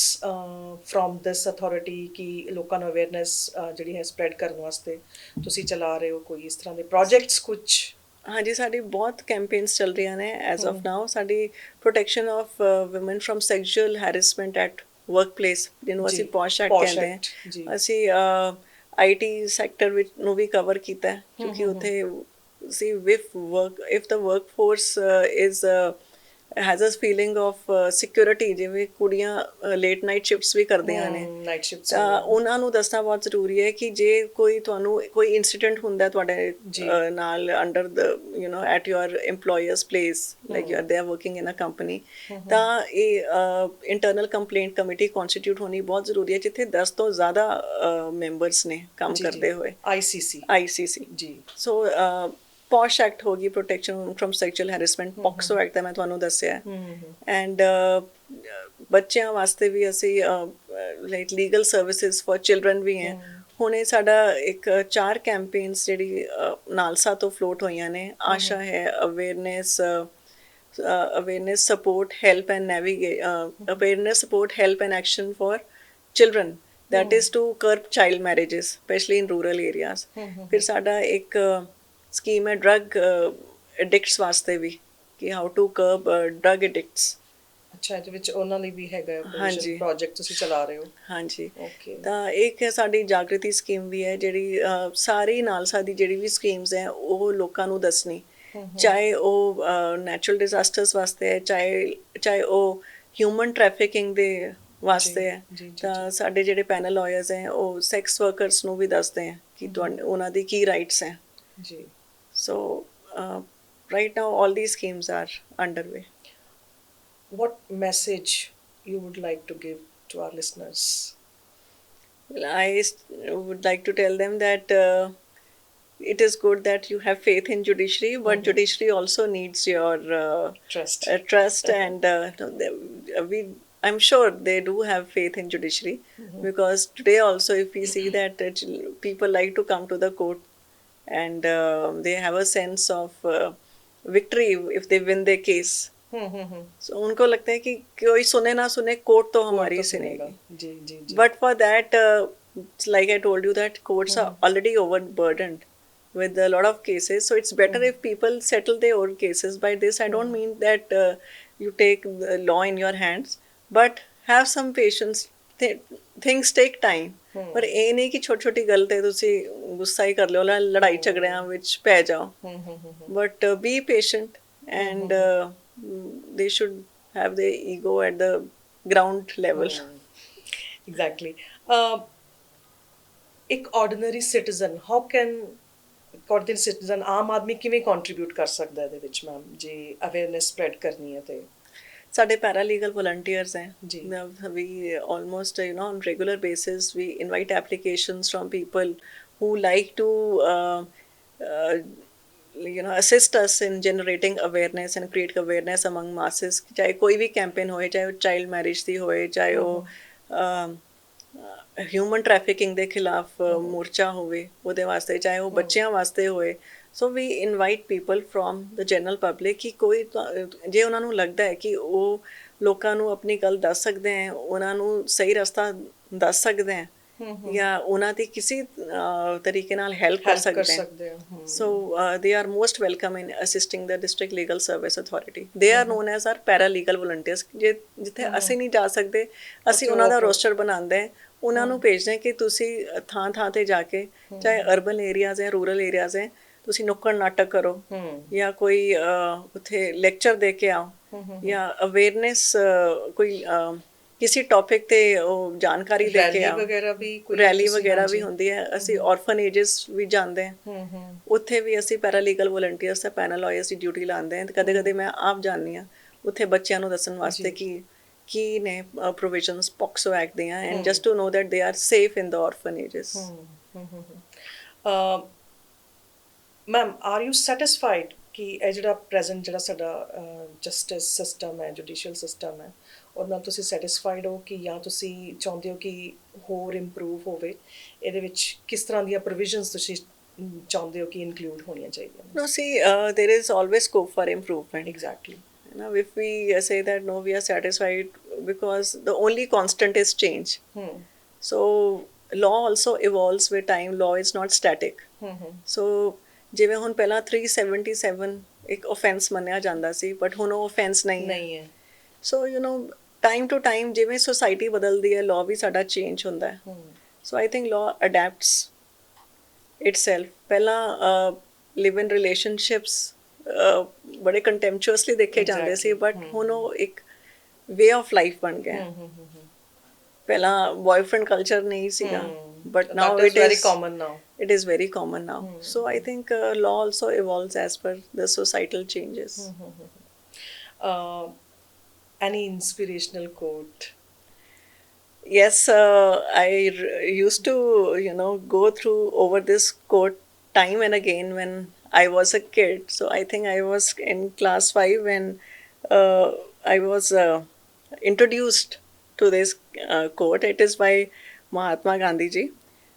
from this authority ਕਿ ਲੋਕਾਂ ਨੂੰ ਅਵੇਅਰਨੈਸ ਜਿਹੜੀ ਹੈ ਸਪਰੈਡ ਕਰਨ ਵਾਸਤੇ ਤੁਸੀਂ ਚਲਾ ਰਹੇ ਹੋ, ਕੋਈ ਇਸ ਤਰ੍ਹਾਂ ਦੇ ਪ੍ਰੋਜੈਕਟਸ ਕੁਝ? ਹਾਂਜੀ, ਸਾਡੀ ਬਹੁਤ ਕੈਂਪੇਨਸ ਚੱਲ ਰਹੀਆਂ ਨੇ ਐਜ਼ ਆਫ ਨਾਓ। ਸਾਡੀ protection of women from sexual harassment at work place, ਜਿਹਨੂੰ ਅਸੀਂ ਪੋਸ਼ ਐਕਟ ਕਹਿੰਦੇ ਹਾਂ, ਅਸੀਂ IT ਸੈਕਟਰ ਵਿੱਚ ਨੂੰ ਵੀ ਕਵਰ ਕੀਤਾ ਹੈ, ਕਿਉਂਕਿ ਉੱਥੇ ਸੀ if the workforce is has a feeling of security, ਜਿਵੇਂ ਕੁੜੀਆਂ ਲੇਟ ਨਾਈਟ ਸ਼ਿਫਟਸ ਵੀ ਕਰਦੀਆਂ ਨੇ, ਤਾਂ ਉਹਨਾਂ ਨੂੰ ਦੱਸਣਾ ਬਹੁਤ ਜ਼ਰੂਰੀ ਹੈ ਕਿ ਜੇ ਤੁਹਾਨੂੰ ਕੋਈ ਇਨਸੀਡੈਂਟ ਹੁੰਦਾ ਤੁਹਾਡੇ ਨਾਲ under the at your EMPLOYER'S place, like you are they are working in a company, ਤਾਂ ਇਹ ਇੰਟਰਨਲ ਕੰਪਲੇਂਟ ਕਮੇਟੀ ਕਨਸਟੀਟਿਊਟ ਹੋਣੀ ਬਹੁਤ ਜ਼ਰੂਰੀ ਹੈ, ਜਿੱਥੇ 10 ਤੋਂ ਜ਼ਿਆਦਾ ਮੈਂਬਰਸ ਨੇ ਕੰਮ ਕਰਦੇ ਹੋਏ। ICC ਜੀ। ਸੋ ਪੋਸ਼ ਐਕਟ ਹੋ ਗਈ, protection from sexual harassment, POCSO act ਦਾ ਮੈਂ ਤੁਹਾਨੂੰ ਦੱਸਿਆ, ਐਂਡ ਬੱਚਿਆਂ ਵਾਸਤੇ ਵੀ ਅਸੀਂ like legal services for children ਵੀ ਹੈ। ਹੁਣੇ ਸਾਡਾ ਇੱਕ 4 ਕੈਂਪੇਨਸ ਜਿਹੜੀ ਨਾਲਸਾ ਤੋਂ ਫਲੋਟ ਹੋਈਆਂ ਨੇ। ਆਸ਼ਾ ਹੈ, awareness support help and awareness support help and action for children, that is to curb child marriages, especially in rural areas. ਫਿਰ ਸਾਡਾ ਇੱਕ ਸਕੀਮ ਹੈ ਡਰੱਗ ਐਡਿਕਟਸ ਵਾਸਤੇ ਵੀ, ਕਿ how to curb drug addicts. ਅੱਛਾ, ਇਹਦੇ ਵਿੱਚ ਉਹਨਾਂ ਲਈ ਵੀ ਹੈਗਾ ਪ੍ਰੋਜੈਕਟ ਤੁਸੀਂ ਚਲਾ ਰਹੇ ਹੋ? ਹਾਂਜੀ। ਤਾਂ ਇੱਕ ਸਾਡੀ ਜਾਗ੍ਰਿਤੀ ਸਕੀਮ ਵੀ ਹੈ, ਜਿਹੜੀ ਸਾਰੀ ਨਾਲਸਾ ਦੀ ਜਿਹੜੀ ਵੀ ਸਕੀਮਸ ਹੈ ਉਹ ਲੋਕਾਂ ਨੂੰ ਦੱਸਣੀ, ਚਾਹੇ ਉਹ ਨੈਚੁਰਲ ਡਿਜ਼ਾਸਟਰਸ ਵਾਸਤੇ ਹੈ, ਚਾਹੇ ਉਹ ਹਿਊਮਨ ਟ੍ਰੈਫਿਕਿੰਗ ਦੇ ਵਾਸਤੇ ਹੈ। ਤਾਂ ਸਾਡੇ ਜਿਹੜੇ ਪੈਨਲ ਲਾਇਰਸ ਹੈ ਉਹ ਸੈਕਸ ਵਰਕਰਸ ਨੂੰ ਵੀ ਦੱਸਦੇ ਹੈ ਕਿ ਉਹਨਾਂ ਦੀ ਕੀ ਰਾਈਟਸ ਹੈ ਜੀ। ਸੋ right now all these schemes are underway. What message you would like to give to our listeners? Well, I would like to tell them that it is good that you have faith in judiciary, but judiciary also needs your trust and I'm sure they do have faith in judiciary, because today also if we see that people like to come to the court and they have a sense of victory if they win their case. So उनको लगता है कि कोई सुने ना सुने, court तो हमारी सुनेगी। But for that, like I told you, that courts are already overburdened with a lot of cases. So it's better if people settle their own cases. By this, I don't mean that you take the law in your hands, but have some patience. Things take time. ਪਰ ਇਹ ਨਹੀਂ ਕਿ ਛੋਟੀ ਛੋਟੀ ਗੱਲ ਤੇ ਤੁਸੀਂ ਗੁੱਸਾ ਹੀ ਕਰ ਲਿਓ, ਲੜਾਈ ਝਗੜਿਆਂ ਵਿੱਚ ਪੈ ਜਾਓ, but B patient and they should have their ego at the ground level. Exactly. ਇੱਕ ordinary citizen, how can ordinary citizen, ਆਮ ਆਦਮੀ ਕਿਵੇਂ contribute ਕਰ ਸਕਦਾ ਇਹਦੇ ਵਿੱਚ ਮੈਮ, ਜੇ awareness spread ਕਰਨੀ ਹੈ ਤੇ? ਸਾਡੇ ਪੈਰਾਲੀਗਲ ਵਲੰਟੀਅਰਸ ਹੈ ਜੀ। We almost on regular basis we invite applications from people who like to assist us in generating awareness and create awareness among masses. ਚਾਹੇ ਕੋਈ ਵੀ ਕੈਂਪੇਨ ਹੋਏ, ਚਾਹੇ ਉਹ ਚਾਈਲਡ ਮੈਰਿਜ ਦੀ ਹੋਏ, ਚਾਹੇ ਉਹ ਹਿਊਮਨ ਟ੍ਰੈਫਿਕਿੰਗ ਦੇ ਖਿਲਾਫ ਮੋਰਚਾ ਹੋਵੇ ਉਹਦੇ ਵਾਸਤੇ, ਚਾਹੇ ਉਹ ਬੱਚਿਆਂ ਵਾਸਤੇ ਹੋਏ। So we invite people from the general public ਕਿ ਕੋਈ ਜੇ ਉਹਨਾਂ ਨੂੰ ਲੱਗਦਾ ਹੈ ਕਿ ਉਹ ਲੋਕਾਂ ਨੂੰ ਆਪਣੀ ਗੱਲ ਦੱਸ ਸਕਦੇ ਹੈ, ਉਹਨਾਂ ਨੂੰ ਸਹੀ ਰਸਤਾ ਦੱਸ ਸਕਦੇ ਹੈ, ਜਾਂ ਉਹਨਾਂ ਦੀ ਕਿਸੇ ਤਰੀਕੇ ਨਾਲ ਹੈਲਪ ਕਰ ਹੈਲਪ ਕਰ ਸਕਦੇ ਸਕਦੇ ਹੈ। ਹੋ So they are most welcome in assisting the district legal service authority. They are known as our paralegal volunteers. ਜਿੱਥੇ ਅਸੀਂ ਨਹੀਂ ਜਾ ਸਕਦੇ ਅਸੀਂ ਉਹਨਾਂ ਦਾ ਰੋਸਟਰ ਬਣਾਉਂਦੇ ਹਾਂ, ਉਹਨਾਂ ਨੂੰ ਭੇਜਦੇ ਹਾਂ ਕਿ ਤੁਸੀਂ ਥਾਂ ਥਾਂ ਤੇ ਜਾ ਕੇ, ਚਾਹੇ ਅਰਬਨ ਏਰੀਆਜ਼ ਹੈ, ਰੂਰਲ ਏਰੀਆਜ਼ ਹੈ, ਤੁਸੀਂ ਨੁੱਕੜ ਨਾਟਕ ਕਰੋ ਜਾਂ ਕੋਈ ਉੱਥੇ ਲੈਕਚਰ ਦੇ ਕੇ ਆਓ ਜਾਂ ਅਵੇਅਰਨੈਸ ਕੋਈ ਕਿਸੇ ਟੌਪਿਕ ਤੇ ਉਹ ਜਾਣਕਾਰੀ ਦੇ ਕੇ ਆਓ। ਰੈਲੀ ਵਗੈਰਾ ਵੀ ਹੁੰਦੀ ਹੈ। ਅਸੀਂ ਔਰਫਨੇਜਸ ਵੀ ਜਾਂਦੇ ਹਾਂ, ਉੱਥੇ ਵੀ ਅਸੀਂ ਪੈਰਾਲੀਗਲ ਵੋਲੰਟੀਅਰਸ ਦਾ ਪੈਨਲ ਲਾਇਰਸ ਦੀ ਡਿਊਟੀ ਲਾਉਂਦੇ ਹਾਂ। ਕਦੇ ਕਦੇ ਮੈਂ ਆਪ ਜਾਂਦੀ ਹਾਂ ਉੱਥੇ ਬੱਚਿਆਂ ਨੂੰ ਦੱਸਣ ਵਾਸਤੇ ਕਿ ਕੀ ਨੇ ਪ੍ਰੋਵੀਜ਼ਨਸ ਪੋਕਸੋ ਐਕਟ ਦੀਆਂ, and just to know that they are safe in the orphanages. Ma'am, are you satisfied ਕਿ ਇਹ ਜਿਹੜਾ ਪ੍ਰੈਜ਼ੈਂਟ ਜਿਹੜਾ ਸਾਡਾ ਜਸਟਿਸ ਸਿਸਟਮ ਹੈ, ਜੁਡੀਸ਼ੀਅਲ ਸਿਸਟਮ ਹੈ, ਉਹਦੇ ਨਾਲ ਤੁਸੀਂ ਸੈਟਿਸਫਾਈਡ ਹੋ ਕਿ ਜਾਂ ਤੁਸੀਂ ਚਾਹੁੰਦੇ ਹੋ ਕਿ ਹੋਰ ਇੰਪਰੂਵ ਹੋਵੇ? ਇਹਦੇ ਵਿੱਚ ਕਿਸ ਤਰ੍ਹਾਂ ਦੀਆਂ ਪ੍ਰੋਵੀਜ਼ਨਸ ਤੁਸੀਂ ਚਾਹੁੰਦੇ ਹੋ ਕਿ ਇਨਕਲੂਡ ਹੋਣੀਆਂ ਚਾਹੀਦੀਆਂ? No, see, there is always scope for improvement. Exactly. You know, if we say that no, we are satisfied, because the only constant is change. So law also evolves with time. Law is not static. So ਜਿਵੇਂ ਹੁਣ ਪਹਿਲਾਂ 377 ਇੱਕ offense ਮੰਨਿਆ ਜਾਂਦਾ ਸੀ, but ਹੁਣ ਉਹ offense ਨਹੀਂ ਹੈ। So you know, time to time ਜਿਵੇਂ society ਬਦਲਦੀ ਹੈ, law ਵੀ ਸਾਡਾ change ਹੁੰਦਾ ਹੈ। So I think law adapts itself. ਪਹਿਲਾਂ ਲਿਵ ਇਨ ਰਿਲੇਸ਼ਨਸ਼ਿਪਸ ਬੜੇ ਕੰਟੈਂਪਚੁਅਸਲੀ ਦੇਖੇ ਜਾਂਦੇ ਸੀ, ਬਟ ਹੁਣ ਉਹ ਇੱਕ ਵੇ ਆਫ ਲਾਈਫ ਬਣ ਗਿਆ। ਪਹਿਲਾਂ ਬॉयਫ੍ਰੈਂਡ ਕਲਚਰ ਨਹੀਂ ਸੀਗਾ, but now it is very common now. So I think law also evolves as per the societal changes. Any inspirational quote? Yes, I used to, go through over this quote time and again when I was a kid. So I think I was in class 5 when I was introduced to this quote. It is by Mahatma Gandhi ji.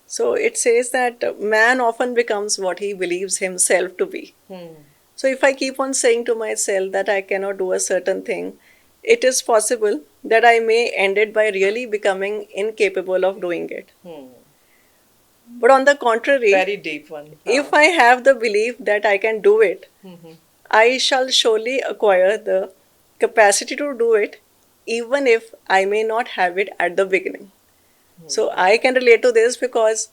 So it says that man often becomes what he believes himself to be. So if I keep on saying to myself that I cannot do a certain thing, it is possible that I may end it by really becoming incapable of doing it. But on the contrary, very deep one. If I have the belief that I can do it, I shall surely acquire the capacity to do it, even if I may not have it at the beginning. So I can relate to this because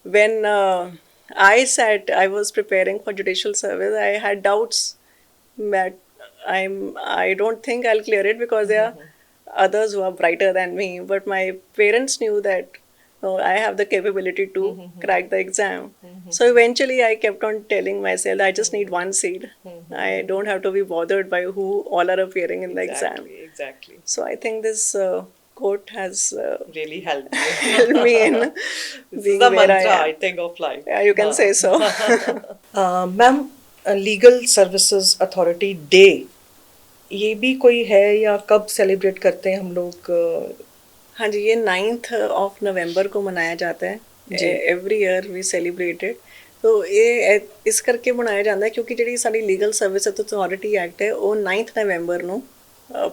when I was preparing for judicial service, I had doubts that I don't think I'll clear it because there are others who are brighter than me. But my parents knew that no, I have the capability to crack the exam. So eventually I kept on telling myself I just need one seat. I don't have to be bothered by who all are appearing in the exam. Exactly. So I think this quote has really helped me in being the where mantra, I am. I think, of life. Yeah, you can say so. Ma'am, legal services authority day ये भी कोई है या कब celebrate करते हैं हम लोग? हाँ जी, ये 9th of November को मनाया जाता है। Every year we celebrated. तो ये इस करके मनाया जाता है क्योंकि ਜਿਹੜੀ ਸਾਡੀ ਲੀਗਲ ਸਰਵਿਸ ਅਥਾਰਟੀ ਐਕਟ ਹੈ ਉਹ 9th ਨਵੰਬਰ ਨੂੰ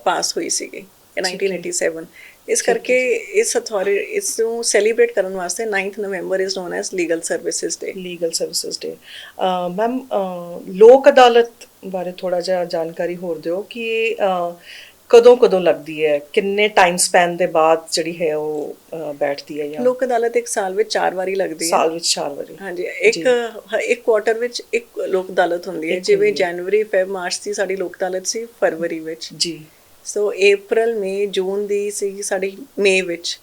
ਪਾਸ ਹੋਈ ਸੀਗੀ 1987। ਇਸ ਕਰਕੇ ਇਸ ਨੂੰ ਸੈਲੀਬ੍ਰੇਟ ਕਰਨ ਵਾਸਤੇ 9th November is non as legal services day. Legal services day. Ma'am, Lok Adalat ਬਾਰੇ ਥੋੜਾ ਜਿਹਾ ਜਾਣਕਾਰੀ ਹੋਰ ਦਿਓ ਕਿ ਇਹ ਕਦੋਂ ਲੱਗਦੀ ਹੈ, ਕਿੰਨੇ ਟਾਈਮ ਸਪੈਨ ਦੇ ਬਾਅਦ ਜਿਹੜੀ ਹੈ ਉਹ ਬੈਠਦੀ ਹੈ? ਲੋਕ ਅਦਾਲਤ ਇੱਕ ਸਾਲ ਵਿੱਚ 4 ਵਾਰੀ ਲੱਗਦੀ ਹੈ। ਸਾਲ ਵਿੱਚ 4 ਵਾਰੀ? ਹਾਂਜੀ। ਇੱਕ ਕੁਆਟਰ ਵਿੱਚ ਇੱਕ ਲੋਕ ਅਦਾਲਤ ਹੁੰਦੀ ਹੈ, ਜਿਵੇਂ ਜਨਵਰੀ, ਫੈਬ, ਮਾਰਚ ਦੀ ਸਾਡੀ ਲੋਕ ਅਦਾਲਤ ਸੀ ਫਰਵਰੀ ਵਿੱਚ ਜੀ। ਸੋ April, May, June ਦੀ ਸੀ ਸਾਡੀ May ਵਿੱਚ।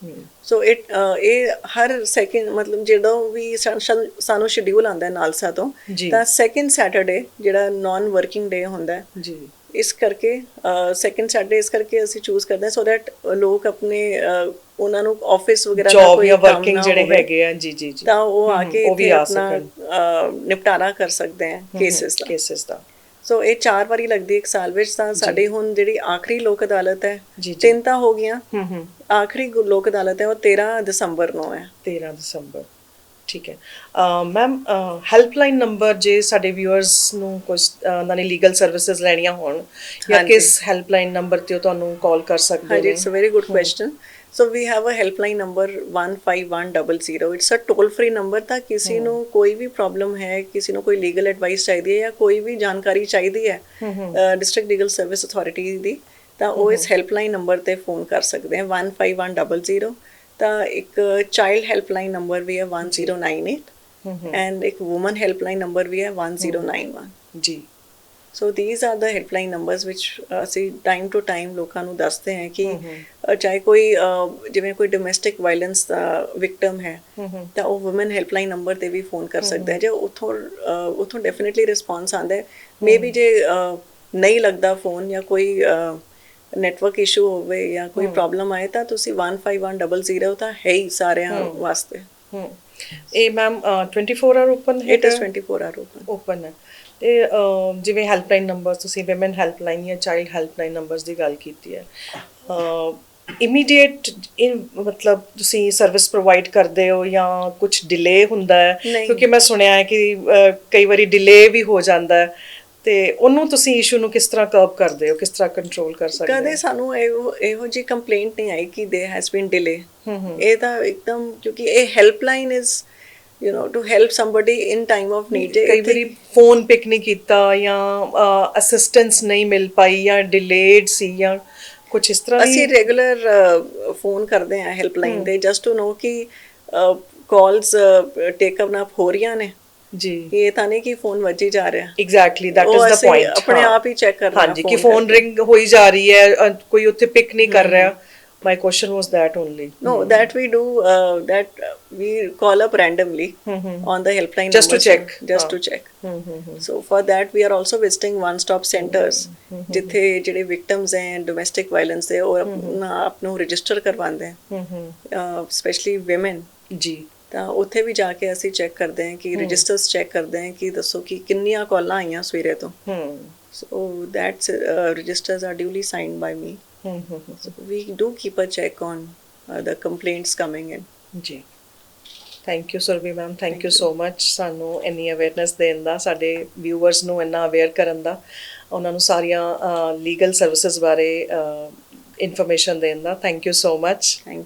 ਸੋ ਇਹ ਹਰ ਸੈਕਿੰਡ ਮਤਲਬ ਜਦੋਂ ਵੀ ਸਾਨੂੰ ਸ਼ਡਿਊਲ ਆਉਂਦਾ ਨਾਲਸਾ ਤੋਂ ਤਾਂ ਸੈਕਿੰਡ ਸੈਟਰਡੇ ਜਿਹੜਾ ਨਾਨ ਵਰਕਿੰਗ ਡੇ ਹੁੰਦਾ ਜੀ, ਇਸ ਕਰਕੇ ਸੈਕਿੰਡ ਸੈਟਰਡੇ ਇਸ ਕਰਕੇ ਅਸੀਂ ਚੂਜ਼ ਕਰਦੇ ਹਾਂ ਸੋ ਦੈਟ ਲੋਕ ਆਪਣੇ ਉਹਨਾਂ ਨੂੰ ਆਫਿਸ ਵਗੈਰਾ ਦਾ ਕੋਈ ਕੰਮ ਨਾ ਜਿਹੜੇ ਹੈਗੇ ਆ ਜੀ ਤਾਂ ਉਹ ਆ ਕੇ ਇੱਥੇ ਆਪਣਾ ਨਿਪਟਾਰਾ ਕਰ ਸਕਦੇ ਆ ਕੇਸਿਸ ਦਾ। ਸੋ ਇਹ 4 ਵਾਰੀ ਲੱਗਦੀ ਇੱਕ ਸਾਲ ਵਿੱਚ। ਤਾਂ ਸਾਡੀ ਹੁਣ ਜਿਹੜੀ ਆਖਰੀ ਲੋਕ ਅਦਾਲਤ ਹੈ 3 ਤਾਂ ਹੋ ਗਈਆਂ, ਆਖਰੀ ਲੋਕ ਅਦਾਲਤ ਹੈ ਉਹ 13 ਦਸੰਬਰ ਨੂੰ ਹੈ। 13 ਦਸੰਬਰ, ਠੀਕ ਹੈ। ਮੈਮ, ਹੈਲਪਲਾਈਨ ਨੰਬਰ ਜੇ ਸਾਡੇ ਵਿਊਅਰਸ ਨੂੰ ਕੁਝ ਉਹਨਾਂ ਨੇ ਲੀਗਲ ਸਰਵਿਸਿਜ਼ ਲੈਣੀਆਂ ਹੋਣ ਜਾਂ ਕਿਸ ਹੈਲਪਲਾਈਨ ਨੰਬਰ ਤੇ ਉਹ ਤੁਹਾਨੂੰ ਕਾਲ ਕਰ ਸਕਦੇ ਨੇ? ਹਾਂਜੀ, it's a very good question. So we have a helpline number 15100. It's a toll free number ਤਾਂ ਕਿਸੇ ਨੂੰ ਕੋਈ ਵੀ ਪ੍ਰੋਬਲਮ ਹੈ, ਕਿਸੇ ਨੂੰ ਕੋਈ ਲੀਗਲ ਐਡਵਾਈਸ ਚਾਹੀਦੀ ਹੈ ਜਾਂ ਕੋਈ ਵੀ ਜਾਣਕਾਰੀ ਚਾਹੀਦੀ ਹੈ ਡਿਸਟ੍ਰਿਕਟ ਲੀਗਲ ਸਰਵਿਸ ਅਥਾਰਟੀ ਦੀ, ਤਾਂ ਉਹ ਇਸ ਹੈਲਪਲਾਈਨ ਨੰਬਰ ਤੇ ਫੋਨ ਕਰ ਸਕਦੇ ਹੈ 15100. ਤਾਂ ਇੱਕ ਚਾਈਲਡ ਹੈਲਪਲਾਈਨ ਨੰਬਰ ਵੀ ਹੈ 1098 ਐਂਡ ਇੱਕ ਵੂਮਨ ਹੈਲਪਲਾਈਨ ਨੰਬਰ ਵੀ ਹੈ 1091 ਜੀ। So these are the helpline numbers ਵਿਚ ਅਸੀਂ ਟਾਈਮ ਟੂ ਟਾਈਮ ਲੋਕਾਂ ਨੂੰ ਦੱਸਦੇ ਹਾਂ ਕਿ ਚਾਹੇ ਕੋਈ ਜਿਵੇਂ ਕੋਈ ਡੋਮੈਸਟਿਕ ਵਾਇਲੈਂਸ ਦਾ ਵਿਕਟਮ ਹੈ ਤਾਂ ਉਹ ਵੂਮਨ ਹੈਲਪਲਾਈਨ ਨੰਬਰ ਤੇ ਵੀ ਫੋਨ ਕਰ ਸਕਦਾ ਹੈ। ਜੇ ਉੱਥੋਂ ਡੈਫੀਨਿਟਲੀ ਰਿਸਪੌਂਸ ਆਉਂਦਾ ਹੈ, ਮੇ ਬੀ ਜੇ ਨਹੀਂ ਲੱਗਦਾ ਫੋਨ ਜਾਂ ਕੋਈ ਨੈਟਵਰਕ ਇਸ਼ੂ ਹੋਵੇ ਜਾਂ ਕੋਈ ਪ੍ਰੋਬਲਮ ਆਏ ਤਾਂ ਤੁਸੀਂ 15100 ਤਾਂ ਹੈ ਹੀ ਸਾਰਿਆਂ ਵਾਸਤੇ। ਇਹ ਮੈਮ 24 ਆਵਰ ਓਪਨ ਹੈ? ਇਟ ਇਜ਼ 24 ਆਵਰ ਓਪਨ ਹੈ। ਤੇ ਜਿਵੇਂ ਹੈਲਪਲਾਈਨ ਨੰਬਰ ਤੁਸੀਂ ਵਿਮਨ ਹੈਲਪਲਾਈਨ ਜਾਂ ਚਾਈਲਡ ਹੈਲਪਲਾਈਨ ਨੰਬਰਸ ਦੀ ਗੱਲ ਕੀਤੀ ਹੈ, ਇਮੀਡੀਏਟ ਮਤਲਬ ਤੁਸੀਂ ਸਰਵਿਸ ਪ੍ਰੋਵਾਈਡ ਕਰਦੇ ਹੋ ਜਾਂ ਕੁਝ ਡਿਲੇ ਹੁੰਦਾ ਹੈ? ਕਿਉਂਕਿ ਮੈਂ ਸੁਣਿਆ ਹੈ ਕਿ ਕਈ ਵਾਰੀ ਡਿਲੇ ਵੀ ਹੋ ਜਾਂਦਾ ਹੈ, ਤੇ ਉਹਨੂੰ ਤੁਸੀਂ ਇਸ਼ੂ ਨੂੰ ਕਿਸ ਤਰ੍ਹਾਂ ਕਰਬ ਕਰਦੇ ਹੋ, ਕਿਸ ਤਰ੍ਹਾਂ ਕੰਟਰੋਲ ਕਰ ਸਕਦੇ ਹੋ? ਕਦੇ ਸਾਨੂੰ ਇਹੋ ਜਿਹੀ ਕੰਪਲੇਂਟ ਨਹੀਂ ਆਈ ਕਿ ਦੇयर ਹੈਜ਼ ਬੀਨ ਡਿਲੇ। ਇਹ ਤਾਂ ਇੱਕਦਮ, ਕਿਉਂਕਿ ਇਹ helpline is to help somebody in time of need. ਕਈ ਵਾਰੀ ਫੋਨ ਪਿਕ ਨਹੀਂ ਕੀਤਾ ਜਾਂ ਅਸਿਸਟੈਂਸ ਨਹੀਂ ਮਿਲ ਪਾਈ ਜਾਂ ਡਿਲੇਡ ਸੀ ਜਾਂ ਕੁਝ ਇਸ ਤਰ੍ਹਾਂ? ਅਸੀਂ ਰੈਗੂਲਰ ਫੋਨ ਕਰਦੇ ਹਾਂ ਹੈਲਪਲਾਈਨ ਤੇ ਜਸਟ ਟੂ ਨੋ ਕਿ ਕਾਲਸ ਟੇਕ ਅਪ ਹੋ ਰਹੀਆਂ ਨੇ ਜੀ, ਇਹ ਤਾਂ ਨਹੀਂ ਕਿ ਫੋਨ ਵੱਜੀ ਜਾ ਰਿਹਾ। Exactly, that is the point. ਆਪਣੇ ਆਪ ਹੀ ਚੈੱਕ ਕਰਨਾ ਹਾਂਜੀ ਕਿ ਫੋਨ ਰਿੰਗ ਹੋਈ ਜਾ ਰਹੀ ਹੈ, ਕੋਈ ਉੱਥੇ ਪਿਕ ਨਹੀਂ ਕਰ ਰਿਹਾ। My question was that only. No, that we do, that we call up randomly on the helpline just numbers, to check. Just to check. So for that we are also visiting one-stop centers, ਜਿੱਥੇ ਜਿਹੜੇ victims ਹੈ domestic violence ਦੇ ਉਹ ਆਪ ਨੂੰ register ਕਰਵਾਉਂਦੇ ਹੈ, especially women ਜੀ। ਤਾਂ ਉੱਥੇ ਵੀ ਜਾ ਕੇ ਅਸੀਂ ਚੈੱਕ ਕਰਦੇ ਹਾਂ ਕਿ ਰਜਿਸਟਰਸ ਚੈੱਕ ਕਰਦੇ ਹਾਂ ਕਿ ਦੱਸੋ ਕਿ ਕਿੰਨੀਆਂ ਕਾਲਾਂ ਆਈਆਂ ਸਵੇਰੇ ਤੋਂ। So that's registers are duly signed by me. So we do keep a check on the complaints coming in. ਜੀ, thank you Surbhi ma'am, thank you so much ਸਾਨੂੰ ਇੰਨੀ ਅਵੇਅਰਨੈਸ ਦੇਣ ਦਾ, ਸਾਡੇ ਵਿਊਅਰਸ ਨੂੰ ਇੰਨਾ ਅਵੇਅਰ ਕਰਨ ਦਾ, ਉਹਨਾਂ ਨੂੰ ਸਾਰੀਆਂ ਲੀਗਲ ਸਰਵਿਸਿਜ਼ ਬਾਰੇ ਇਨਫੋਰਮੇਸ਼ਨ ਦੇਣ ਦਾ। Thank you so much. Thank you.